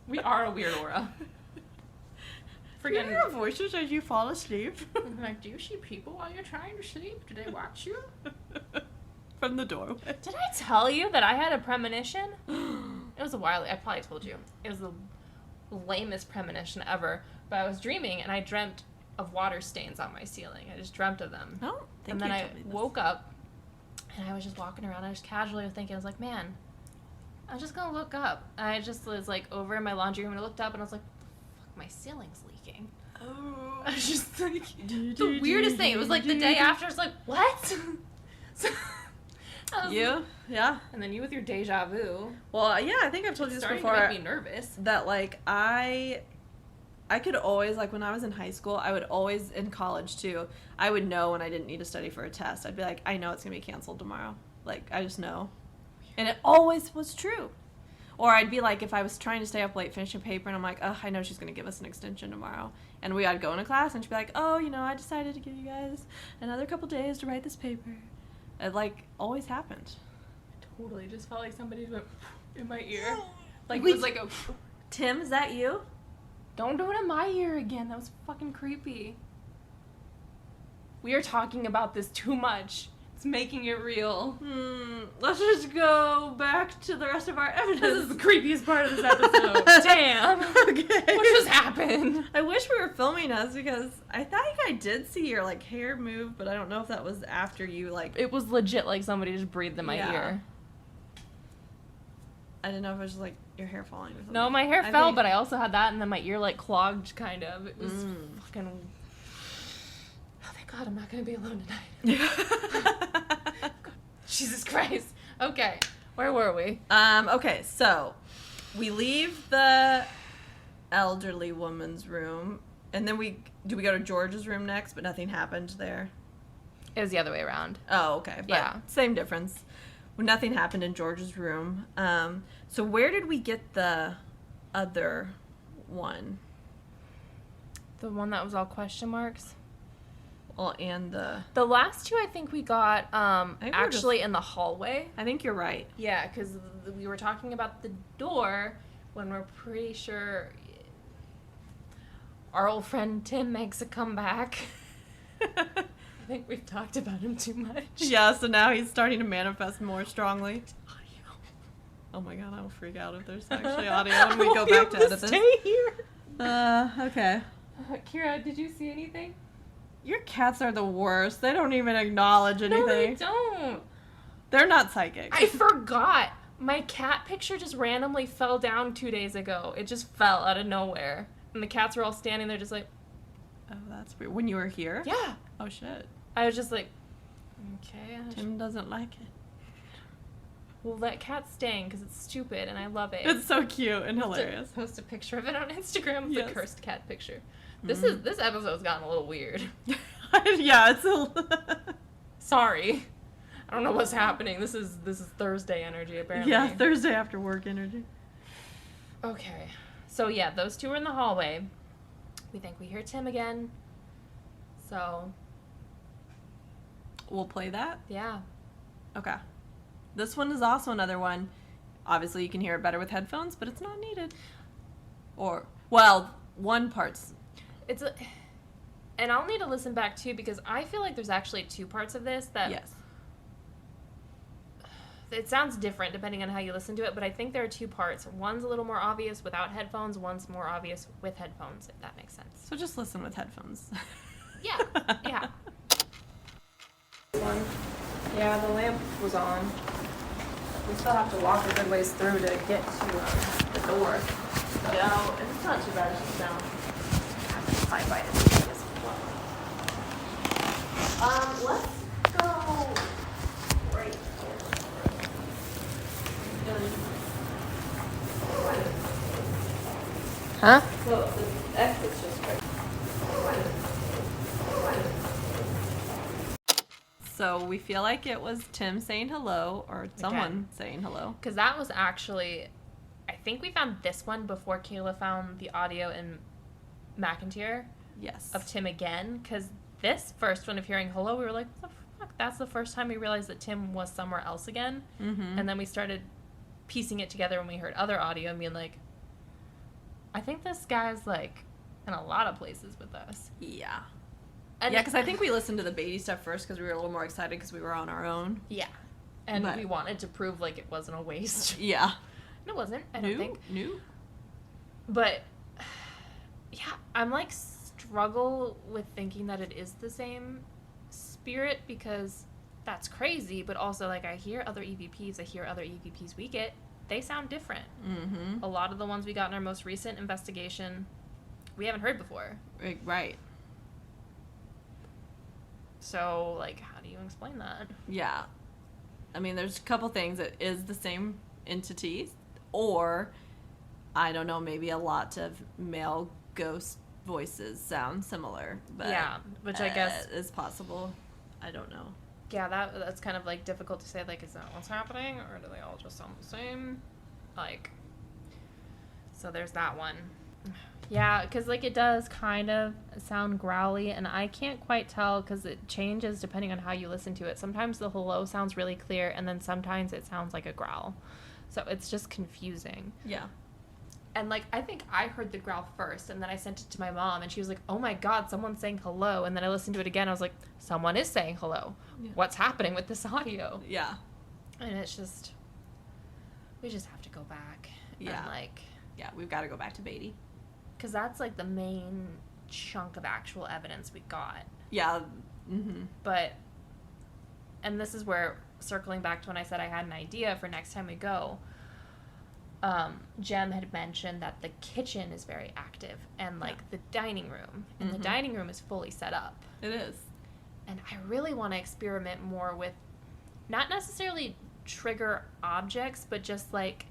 We are a weird aura. Do you hear voices as you fall asleep? I'm like, do you see people while you're trying to sleep? Do they watch you? From the doorway. Did I tell you that I had a premonition? It was a while. I probably told you. It was lamest premonition ever, but I was dreaming and I dreamt of water stains on my ceiling. I just dreamt of them. Oh, and then I woke up and I was just walking around. I just casually was thinking, I was like, man, I'm just gonna look up. And I just was like over in my laundry room and I looked up and I was like, fuck, my ceiling's leaking. Oh. I was just like, the weirdest thing. It was like the day after. I was like, what? So, yeah. And then you with your deja vu. Well, yeah, I think I've told you this before. To make me nervous. That like I could always, like, when I was in high school, I would always, in college too, I would know when I didn't need to study for a test. I'd be like, I know it's gonna be canceled tomorrow. Like, I just know, and it always was true. Or I'd be like, if I was trying to stay up late finishing a paper, and I'm like, oh, I know she's going to give us an extension tomorrow. And I'd go into class, and she'd be like, oh, I decided to give you guys another couple days to write this paper. It, like, always happened. I totally just felt like somebody went in my ear. Like, it was like a... Tim, is that you? Don't do it in my ear again. That was fucking creepy. We are talking about this too much. It's making it real. Let's just go back to the rest of our evidence. This is the creepiest part of this episode. Damn. Okay. What just happened? I wish we were filming us because I think I did see your, like, hair move, but I don't know if that was after you, like... It was legit like somebody just breathed in my ear. I didn't know if it was just, like, your hair falling or something. No, my hair fell, but I also had that, and then my ear, like, clogged, kind of. It was fucking... Oh, thank God, I'm not going to be alone tonight. Jesus Christ. Okay, where were we? Okay, so we leave the elderly woman's room, and then we go to George's room next, but nothing happened there. It was the other way around. Oh, okay. But yeah. Same difference. Nothing happened in George's room. So where did we get the other one? The one that was all question marks? Well, and the last two I think we got actually in the hallway. I think you're right. Yeah, because we were talking about the door when we're pretty sure our old friend Tim makes a comeback. I think we've talked about him too much. Yeah, so now he's starting to manifest more strongly. Audio. Oh my God, I'll freak out if there's actually audio when we go back to edit this. Stay here. Okay. Kira, did you see anything? Your cats are the worst. They don't even acknowledge anything. No, they don't. They're not psychic. I forgot. My cat picture just randomly fell down 2 days ago. It just fell out of nowhere. And the cats were all standing there just like... Oh, that's weird. When you were here? Yeah. Oh, shit. I was just like, okay. Tim doesn't like it. Well, let cats staying because it's stupid and I love it. It's so cute and hilarious. Post a picture of it on Instagram. Yes. The cursed cat picture. This episode's gotten a little weird. Yeah, it's Sorry. I don't know what's happening. This is Thursday energy apparently. Yeah, Thursday after work energy. Okay. So yeah, those two are in the hallway. We think we hear Tim again. So we'll play that? Yeah. Okay. This one is also another one. Obviously you can hear it better with headphones, but it's not needed. Or, well, one part's... And I'll need to listen back too because I feel like there's actually two parts of this that... Yes. It sounds different depending on how you listen to it, but I think there are two parts. One's a little more obvious without headphones, one's more obvious with headphones, if that makes sense. So just listen with headphones. Yeah, yeah. Yeah, the lamp was on. We still have to walk a good ways through to get to the door. No, it's not too bad, it's just down. High by it as well. Let's go right here. Huh? So the exit's just right. So we feel like it was Tim saying hello or someone saying hello. Because that was actually, I think we found this one before Kayla found the audio in McIntyre. Yes. Of Tim again. Because this first one of hearing hello, we were like, what the fuck? That's the first time we realized that Tim was somewhere else again. Mm-hmm. And then we started piecing it together when we heard other audio and being like, I think this guy's like in a lot of places with us. Yeah. And yeah, because I think we listened to the Beattie stuff first because we were a little more excited because we were on our own. Yeah. And we wanted to prove like it wasn't a waste. Yeah. And it wasn't, I don't think. No. But Yeah, I'm like struggle with thinking that it is the same spirit because that's crazy, but also like I hear other EVPs we get, they sound different. A lot of the ones we got in our most recent investigation we haven't heard before. Right. So like how do you explain that? Yeah, I mean there's a couple things. It is the same entity, or I don't know, maybe a lot of male ghost voices sound similar, but yeah, which I guess is possible. I don't know. Yeah, that's kind of like difficult to say, like, is that what's happening or do they all just sound the same? Like, so there's that one. Yeah, because like it does kind of sound growly, and I can't quite tell because it changes depending on how you listen to it. Sometimes the hello sounds really clear, and then sometimes it sounds like a growl. So it's just confusing. Yeah. And, like, I think I heard the growl first, and then I sent it to my mom, and she was like, oh, my God, someone's saying hello. And then I listened to it again. I was like, someone is saying hello. Yeah. What's happening with this audio? Yeah. And it's just, we just have to go back. Yeah. And, like. Yeah, we've got to go back to Beattie. Because that's, like, the main chunk of actual evidence we got. Yeah. Mm-hmm. But, and this is where, circling back to when I said I had an idea for next time we go, Jem had mentioned that the kitchen is very active and like the dining room, and the dining room is fully set up. It is. And I really want to experiment more with not necessarily trigger objects, but just like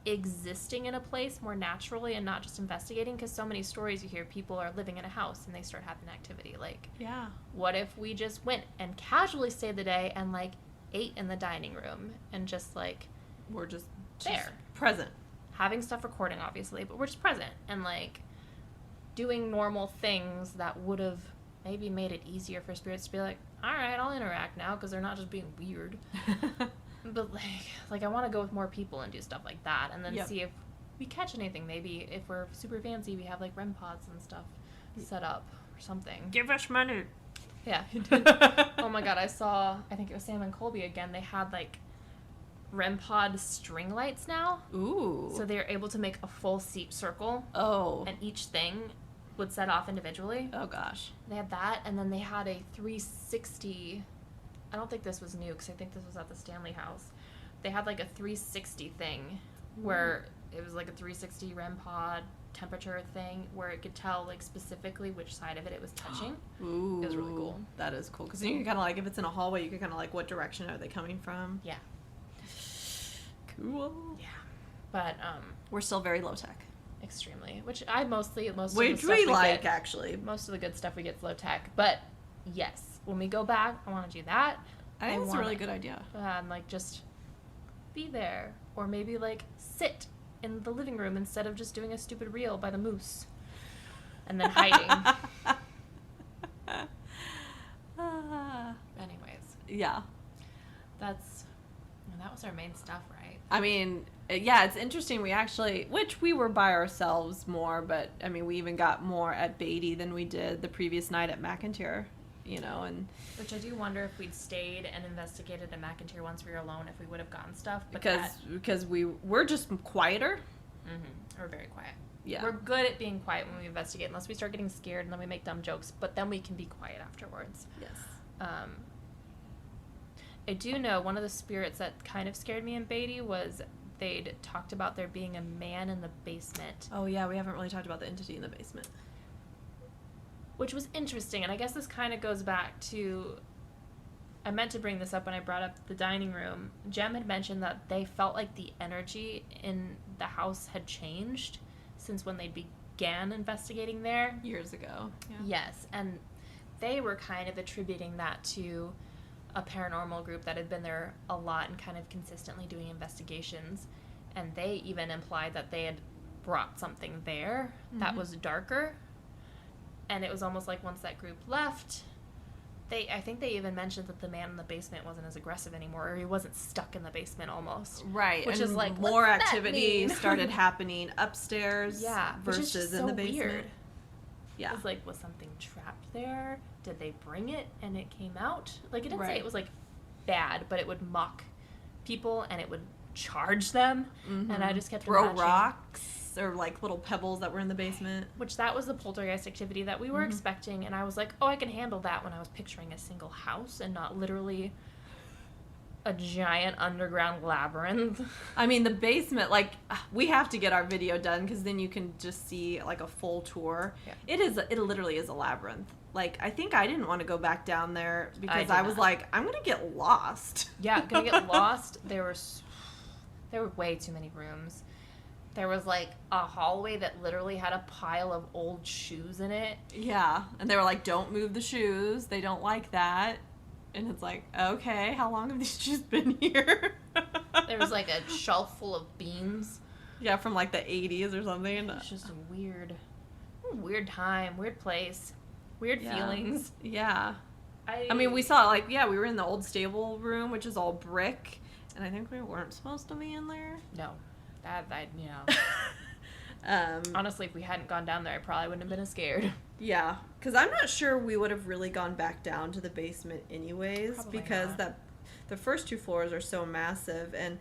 existing in a place more naturally and not just investigating, because so many stories you hear people are living in a house and they start having activity. Like, yeah, what if we just went and casually stayed the day and like ate in the dining room and just like we're just there, present, having stuff recording obviously, but we're just present and like doing normal things that would have maybe made it easier for spirits to be like, all right, I'll interact now because they're not just being weird. But like I want to go with more people and do stuff like that, and then see if we catch anything. Maybe if we're super fancy, we have like REM pods and stuff set up or something. Give us money. Yeah. Oh my God, I think it was Sam and Colby again. They had like REM pod string lights now. Ooh. So they're able to make a full seat circle. Oh. And each thing would set off individually. Oh gosh. They had that, and then they had a 360. I don't think this was new because I think this was at the Stanley house. They had like a 360 thing where it was like a 360 REM pod temperature thing where it could tell like specifically which side of it was touching. Ooh. It was really cool. That is cool because you can kind of like, if it's in a hallway, you can kind of like, what direction are they coming from? Yeah. Cool. Yeah. But we're still very low tech. Extremely. Which I most of the stuff we like, get, actually. Most of the good stuff we get is low tech. But yes, when we go back, I want to do that. I think it's a really good idea. Like just be there, or maybe like sit in the living room instead of just doing a stupid reel by the moose, and then hiding. Anyways, yeah, that was our main stuff, right? I mean, yeah, it's interesting. We actually, which we were by ourselves more, but I mean, we even got more at Beattie than we did the previous night at McIntyre, you know, and which I do wonder if we'd stayed and investigated at McIntyre once we were alone, if we would have gotten stuff. But because we're just quieter. Mm-hmm. We're very quiet. Yeah, we're good at being quiet when we investigate, unless we start getting scared and then we make dumb jokes. But then we can be quiet afterwards. Yes. I do know one of the spirits that kind of scared me in Beattie was they'd talked about there being a man in the basement. Oh yeah, we haven't really talked about the entity in the basement. Which was interesting, and I guess this kind of goes back to, I meant to bring this up when I brought up the dining room. Jem had mentioned that they felt like the energy in the house had changed since when they began investigating there. Years ago. Yeah. Yes, and they were kind of attributing that to a paranormal group that had been there a lot and kind of consistently doing investigations, and they even implied that they had brought something there that was darker. And it was almost like once that group left, I think they even mentioned that the man in the basement wasn't as aggressive anymore, or he wasn't stuck in the basement almost. Right. Which is like, more activity started happening upstairs versus in the basement. Weird. Yeah. It was like, was something trapped there? Did they bring it and it came out? Like, it didn't say it was like bad, but it would mock people and it would charge them. Mm-hmm. And I just kept throw imagining, rocks or like little pebbles that were in the basement. Which that was the poltergeist activity that we were expecting, and I was like, oh, I can handle that when I was picturing a single house and not literally a giant underground labyrinth. I mean, the basement, like, we have to get our video done because then you can just see like a full tour. Yeah. It literally is a labyrinth. Like, I think I didn't want to go back down there because I was like, I'm gonna get lost. Yeah, gonna get lost. There were way too many rooms. There was like a hallway that literally had a pile of old shoes in it. Yeah, and they were like, don't move the shoes. They don't like that. And it's like, okay, how long have these shoes been here? There was like a shelf full of beans. Yeah, from like the 80s or something. It's just a weird time, weird place, weird feelings. Yeah. I mean, we saw like, we were in the old stable room, which is all brick. And I think we weren't supposed to be in there. No. Honestly, if we hadn't gone down there, I probably wouldn't have been as scared. Yeah, because I'm not sure we would have really gone back down to the basement anyways. Probably because the first 2 floors are so massive. And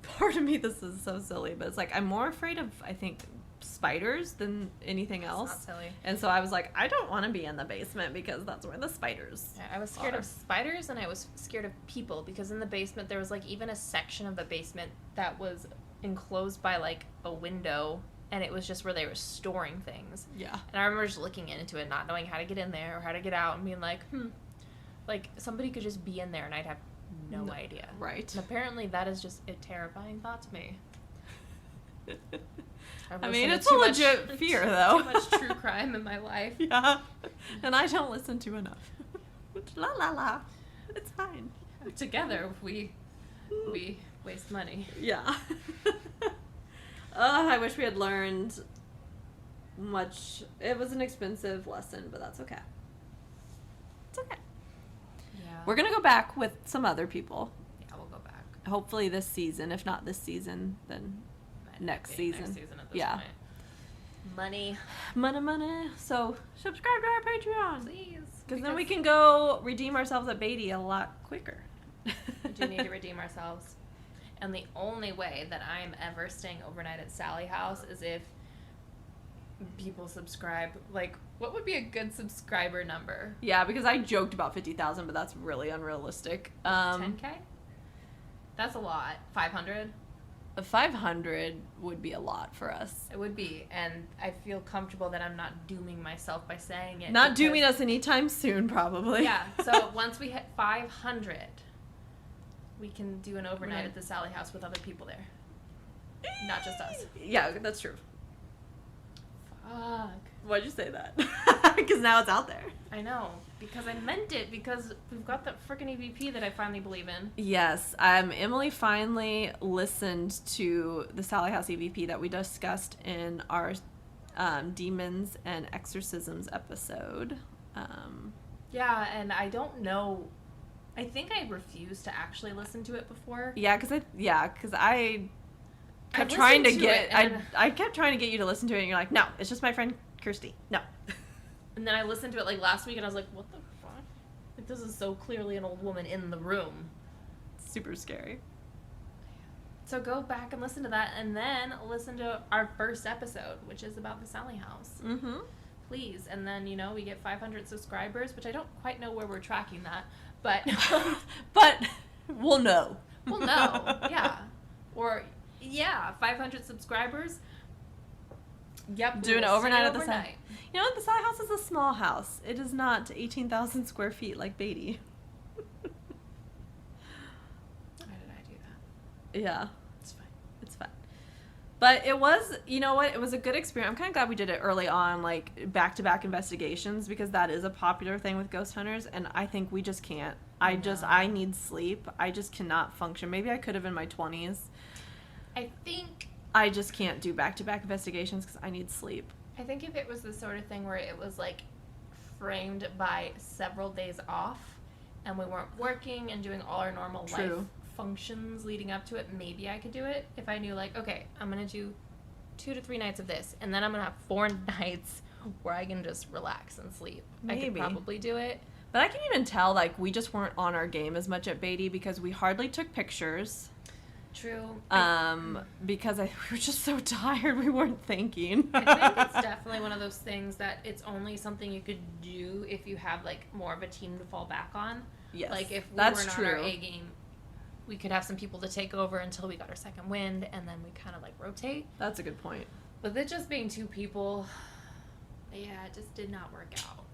part of me, this is so silly, but it's like I'm more afraid of, I think, spiders than anything else. It's not silly. And so I was like, I don't want to be in the basement because that's where the spiders I was scared of spiders, and I was scared of people because in the basement there was like even a section of the basement that was enclosed by like a window, and it was just where they were storing things. Yeah. And I remember just looking into it, not knowing how to get in there or how to get out, and being like, like somebody could just be in there and I'd have no idea. Right. And apparently that is just a terrifying thought to me. I mean, it's a legit fear, though. Too much true crime in my life. Yeah. And I don't listen to enough. La la la. It's fine. Together, we waste money. Yeah. I wish we had learned much. It was an expensive lesson, but that's okay. It's okay. Yeah. We're going to go back with some other people. Yeah, we'll go back. Hopefully this season. If not this season, then next season. Next season at this point. Money. So subscribe to our Patreon. Please. Because then we can go redeem ourselves at Beattie a lot quicker. We do need to redeem ourselves. And the only way that I'm ever staying overnight at Sally House is if people subscribe. Like, what would be a good subscriber number? Yeah, because I joked about 50,000, but that's really unrealistic. 10K? That's a lot. 500? 500 would be a lot for us. It would be, and I feel comfortable that I'm not dooming myself by saying it. Not dooming us anytime soon, probably. Yeah, so once we hit 500, we can do an overnight at the Sally House with other people there. Not just us. Yeah, that's true. Fuck. Why'd you say that? Because now it's out there. I know. Because I meant it. Because we've got that freaking EVP that I finally believe in. Yes. Emily finally listened to the Sally House EVP that we discussed in our Demons and Exorcisms episode. Yeah, and I don't know. I think I refused to actually listen to it before. Yeah, because I kept trying to get I kept trying to get you to listen to it, and you're like, no, it's just my friend Kirsty. No. And then I listened to it like last week, and I was like, what the fuck? Like, this is so clearly an old woman in the room. Super scary. So go back and listen to that, and then listen to our first episode, which is about the Sally House. Mm-hmm. Please. And then, we get 500 subscribers, which I don't quite know where we're tracking that, but... but we'll know. We'll know, yeah. Or... Yeah, 500 subscribers. Yep. Doing it overnight at the Sally. You know what? The Sally House is a small house. It is not 18,000 square feet like Beattie. Why did I do that? Yeah. It's fine. It's fine. But it was, you know what? It was a good experience. I'm kind of glad we did it early on, like back-to-back investigations, because that is a popular thing with ghost hunters, and I think we just can't. I need sleep. I just cannot function. Maybe I could have in my 20s. I think I just can't do back-to-back investigations because I need sleep. I think if it was the sort of thing where it was like framed by several days off and we weren't working and doing all our normal life functions leading up to it, maybe I could do it. If I knew like, okay, I'm going to do 2 to 3 nights of this, and then I'm going to have 4 nights where I can just relax and sleep. Maybe. I could probably do it. But I can even tell, like, we just weren't on our game as much at Beattie because we hardly took pictures. True. Because we were just so tired, we weren't thinking. I think it's definitely one of those things that it's only something you could do if you have, like, more of a team to fall back on. Yes, like, if we that's were not true. our A game, we could have some people to take over until we got our second wind, and then we kind of, like, rotate. That's a good point. With it just being 2 people, yeah, it just did not work out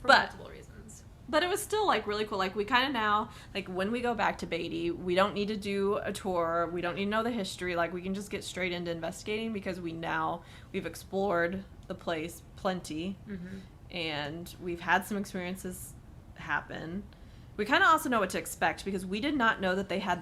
for But- multiple reasons. But it was still, like, really cool. Like, we kind of now, like, when we go back to Beattie, we don't need to do a tour. We don't need to know the history. Like, we can just get straight into investigating because we've explored the place plenty. Mm-hmm. And we've had some experiences happen. We kind of also know what to expect because we did not know that they had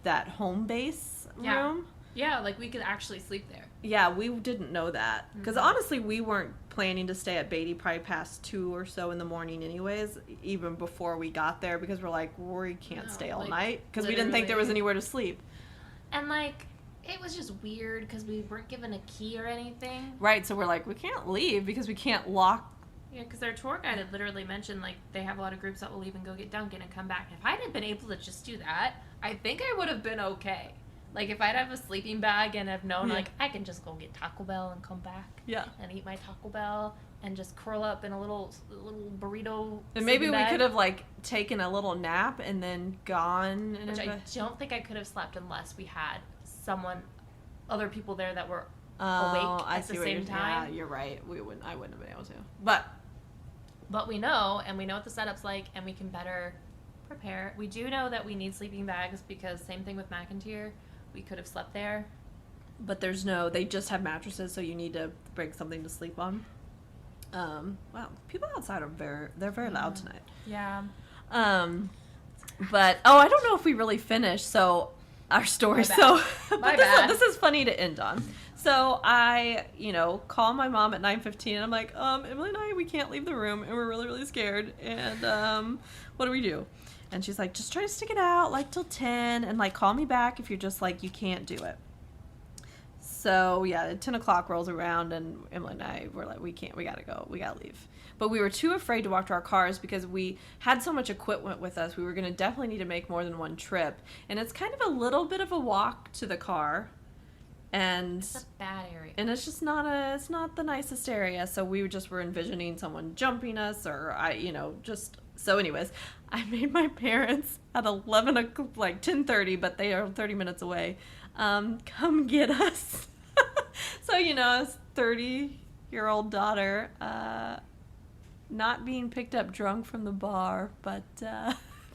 that home base room. Yeah, like, we could actually sleep there. Yeah, we didn't know that. Because honestly, we weren't planning to stay at Beattie probably past 2 or so in the morning anyways, even before we got there, because we're like, we can't stay all night. Because we didn't think there was anywhere to sleep. And, like, it was just weird because we weren't given a key or anything. Right, so we're like, we can't leave because we can't lock. Yeah, because our tour guide had literally mentioned, like, they have a lot of groups that will leave and go get Dunkin' and come back. If I hadn't been able to just do that, I think I would have been okay. Like, if I'd have a sleeping bag and have known, like, I can just go get Taco Bell and come back. Yeah. And eat my Taco Bell and just curl up in a little burrito. And maybe we bag, could have, like, taken a little nap and then gone. Which I don't think I could have slept unless we had other people there that were awake at the same time. Yeah, you're right. I wouldn't have been able to. But we know, and we know what the setup's like, and we can better prepare. We do know that we need sleeping bags because same thing with McIntyre. We could have slept there. But they just have mattresses, so you need to bring something to sleep on. Wow, people outside they're very loud tonight. Yeah. But I don't know if we really finished. So our story. This is funny to end on. So I, call my mom at 9:15, and I'm like, Emily and I, we can't leave the room, and we're really, really scared. And what do we do? And she's like, just try to stick it out, like, till 10, and, like, call me back if you're just, like, you can't do it. So, yeah, 10 o'clock rolls around, and Emily and I were like, we gotta go, we gotta leave. But we were too afraid to walk to our cars because we had so much equipment with us. We were going to definitely need to make more than one trip. And it's kind of a little bit of a walk to the car. And it's a bad area. And it's just it's not the nicest area. So we just were envisioning someone jumping us So anyways, I made my parents at 10:30, but they are 30 minutes away, come get us. So, his 30-year-old daughter, not being picked up drunk from the bar, but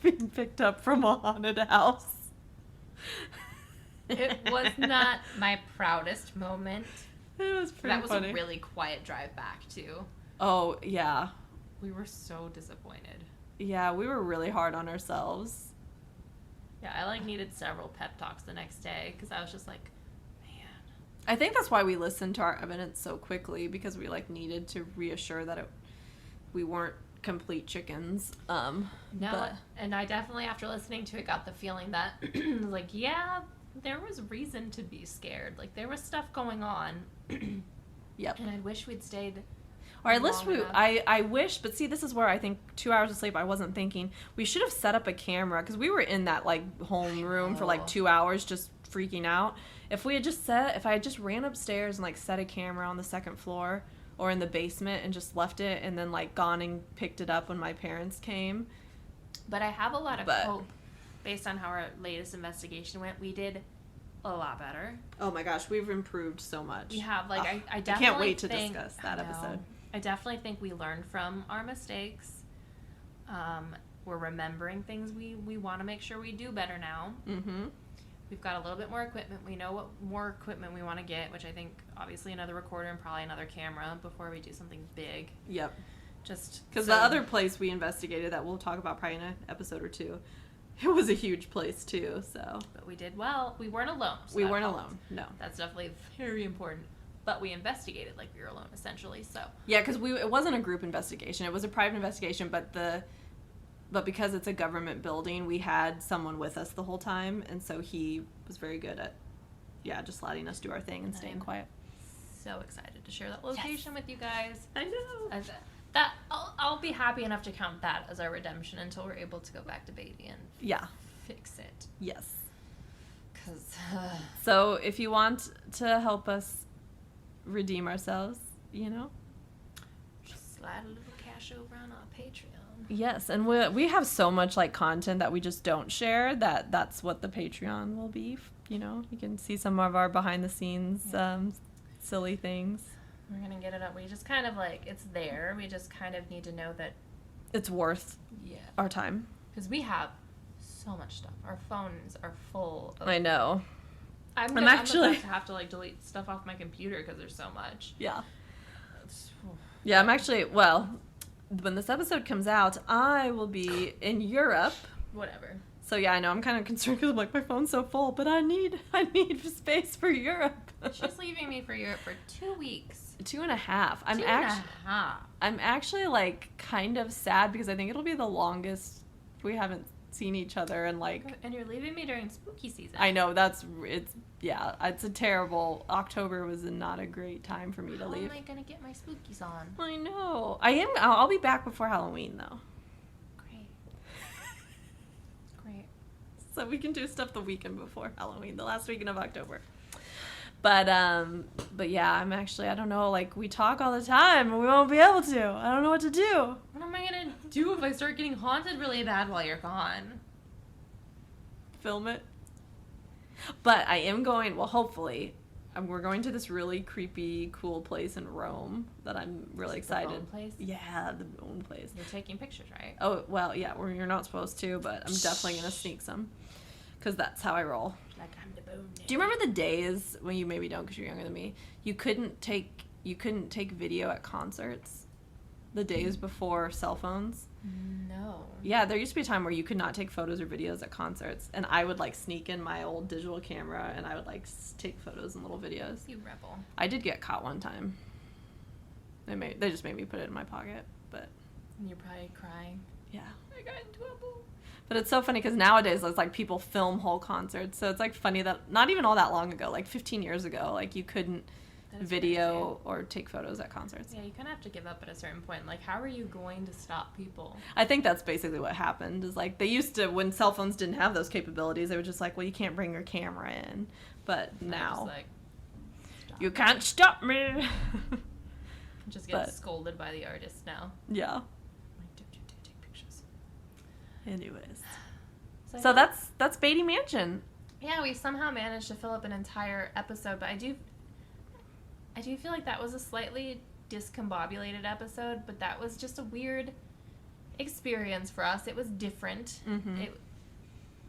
being picked up from a haunted house. It was not my proudest moment. It was pretty funny. That was funny. a really quiet drive back, too. Oh, yeah. We were so disappointed. Yeah, we were really hard on ourselves. Yeah, I needed several pep talks the next day because I was just like, man. I think that's why we listened to our evidence so quickly, because we needed to reassure that we weren't complete chickens. And I definitely, after listening to it, got the feeling that there was reason to be scared. Like, there was stuff going on. Yep. And I wish we'd stayed. Or at least I wish, but see, this is where I think 2 hours of sleep, I wasn't thinking. We should have set up a camera, because we were in that, home room for, 2 hours just freaking out. If I had just ran upstairs and, set a camera on the second floor or in the basement and just left it and then, gone and picked it up when my parents came. But I have a lot of hope based on how our latest investigation went. We did a lot better. Oh my gosh, we've improved so much. We have. I definitely I can't wait to discuss that episode. I definitely think we learned from our mistakes. We're remembering things we want to make sure we do better now. Mm-hmm. We've got a little bit more equipment. We know what more equipment we want to get, which I think obviously another recorder and probably another camera before we do something big. Yep. Just because the other place we investigated that we'll talk about probably in an episode or two, it was a huge place too. So, but we did well. We weren't alone. So we weren't alone. No, that's definitely very important. But we investigated like we were alone, essentially. So yeah, because it wasn't a group investigation; it was a private investigation. But because it's a government building, we had someone with us the whole time, and so he was very good at just letting us do our thing and staying quiet. So excited to share that location with you guys. I know. I'll be happy enough to count that as our redemption until we're able to go back to Beattie and fix it. Yes. Because So if you want to help us redeem ourselves, just slide a little cash over on our Patreon. Yes, and we have so much like content that we just don't share. That's what the Patreon will be. You can see some of our behind the scenes silly things. We're gonna get it up. We just kind of like it's there. We just kind of need to know that it's worth our time because we have so much stuff. Our phones are full. I know. I'm actually about to have to like delete stuff off my computer because there's so much. Yeah. Yeah, I'm actually when this episode comes out, I will be in Europe. Whatever. So yeah, I know I'm kind of concerned because I'm like my phone's so full, but I need space for Europe. She's leaving me for Europe for 2 weeks. 2.5. I'm actually like kind of sad because I think it'll be the longest we haven't seen each other and like. And you're leaving me during spooky season. I know it's a terrible. October was not a great time for me to leave. How am I gonna get my spookies on? I know. I'll be back before Halloween though. Great. So we can do stuff the weekend before Halloween, the last weekend of October. But yeah, I don't know, like we talk all the time and we won't be able to. I don't know what to do. What am I gonna do if I start getting haunted really bad while you're gone? Film it. But I am going, hopefully, we're going to this really creepy, cool place in Rome that I'm really excited. The bone place? Yeah, the bone place. You're taking pictures, right? Oh, well, yeah, you're not supposed to, but I'm definitely going to sneak some. Because that's how I roll. Like I'm the bone. Do you remember the days when you maybe don't because you're younger than me? You couldn't take video at concerts? The days before cell phones? No. Yeah, there used to be a time where you could not take photos or videos at concerts, and I would like sneak in my old digital camera and I would like take photos and little videos. You rebel. I did get caught one time. They just made me put it in my pocket, but. And you're probably crying. Yeah. I got in trouble. But it's so funny because nowadays it's like people film whole concerts, so it's like funny that not even all that long ago, like 15 years ago, like you couldn't video or take photos at concerts. Yeah, you kind of have to give up at a certain point. Like, how are you going to stop people? I think that's basically what happened. Is like they used to, when cell phones didn't have those capabilities, they were just like, well, you can't bring your camera in. But now, like, you can't stop me. Just get scolded by the artist now. Yeah. Like, don't you dare take pictures. Anyways, so that's Beattie Mansion. Yeah, we somehow managed to fill up an entire episode, but I do feel like that was a slightly discombobulated episode, but that was just a weird experience for us. It was different. Mm-hmm.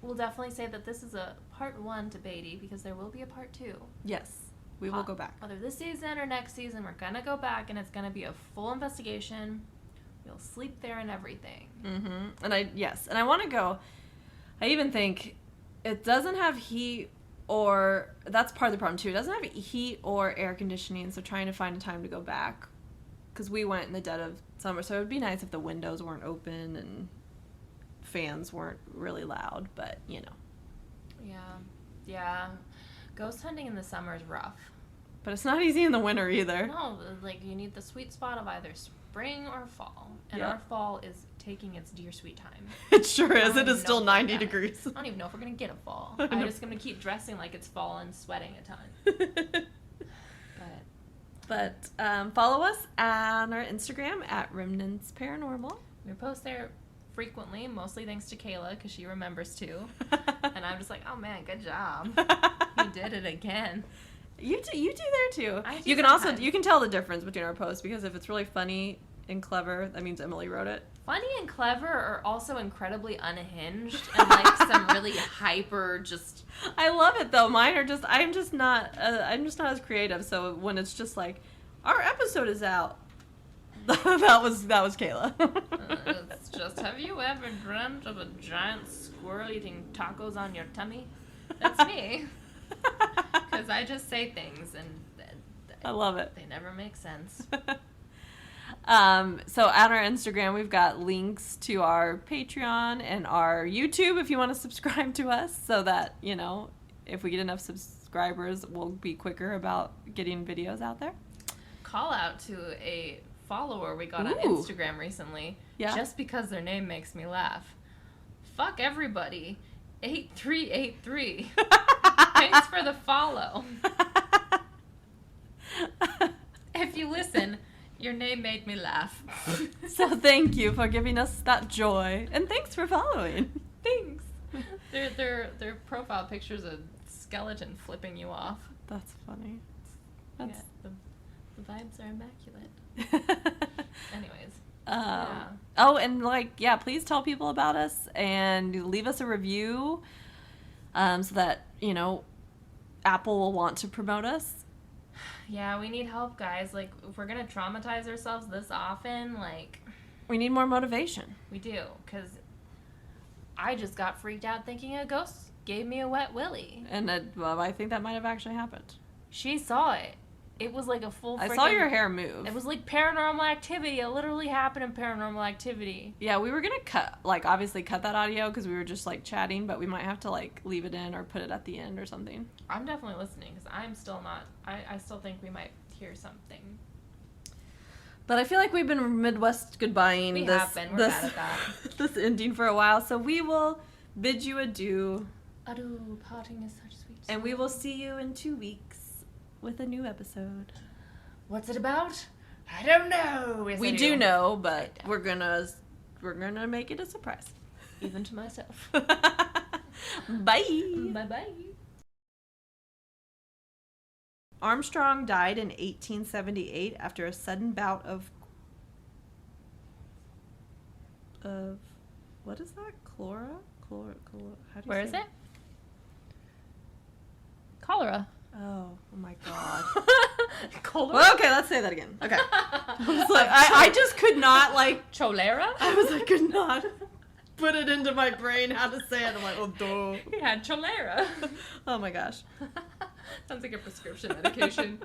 We'll definitely say that this is a part 1 to Beattie because there will be a part 2. Yes, we will go back. Whether this season or next season, we're going to go back and it's going to be a full investigation. We'll sleep there and everything. Mm-hmm. And I want to go. I even think it doesn't have heat. Or that's part of the problem too. It doesn't have heat or air conditioning, so trying to find a time to go back because we went in the dead of summer. So it would be nice if the windows weren't open and fans weren't really loud. But Yeah. Ghost hunting in the summer is rough. But it's not easy in the winter either. No, like you need the sweet spot of either spring or fall, and our fall is taking its dear sweet time. It sure is. It is still 90 degrees. I don't even know if we're gonna get a fall. I'm just gonna keep dressing like it's fall and sweating a ton. But follow us on our Instagram at Remnants Paranormal. We post there frequently, mostly thanks to Kayla because she remembers too. And I'm just like, oh man, good job. You did it again. You do there too. You can sometimes. you can tell the difference between our posts because if it's really funny and clever, that means Emily wrote it. Funny and clever are also incredibly unhinged and like some really hyper just. I love it though. Mine are just I'm just not as creative. So when it's just like our episode is out, that was Kayla. It's just have you ever dreamt of a giant squirrel eating tacos on your tummy? That's me. Because I just say things and I love it. They never make sense. So on our Instagram, we've got links to our Patreon and our YouTube if you want to subscribe to us so that, if we get enough subscribers, we'll be quicker about getting videos out there. Call out to a follower we got on Instagram recently just because their name makes me laugh. Fuck everybody. 8383. Thanks for the follow. If you listen, your name made me laugh. So thank you for giving us that joy, and thanks for following. Thanks. Their profile picture's a skeleton flipping you off. That's funny. That's... Yeah, the vibes are immaculate. Anyways. Yeah. Oh, and please tell people about us and leave us a review, so that Apple will want to promote us. Yeah, we need help, guys. Like, if we're gonna traumatize ourselves this often, we need more motivation. We do, because I just got freaked out thinking a ghost gave me a wet willy. And I think that might have actually happened. She saw it. It was like a full I saw your hair move. It was like Paranormal Activity. It literally happened in Paranormal Activity. Yeah, we were going to obviously cut that audio because we were just, chatting, but we might have to, leave it in or put it at the end or something. I'm definitely listening because I'm still not... I still think we might hear something. But I feel like we've been Midwest goodbying We're bad at that. this ending for a while, so we will bid you adieu. Adieu, parting is such sweet. And we will see you in 2 weeks with a new episode. What's it about? I don't know. Yes, we do know, but we're gonna make it a surprise. Even to myself. Bye. Bye-bye. Armstrong died in 1878 after a sudden bout of what is that? Chlora? How do you Where say is it? Cholera. Oh my god. Cholera? Well, okay, let's say that again. Okay. I just could not Cholera? I was could not put it into my brain how to say it. I'm like, oh, duh. He had cholera. Oh my gosh. Sounds like a prescription medication.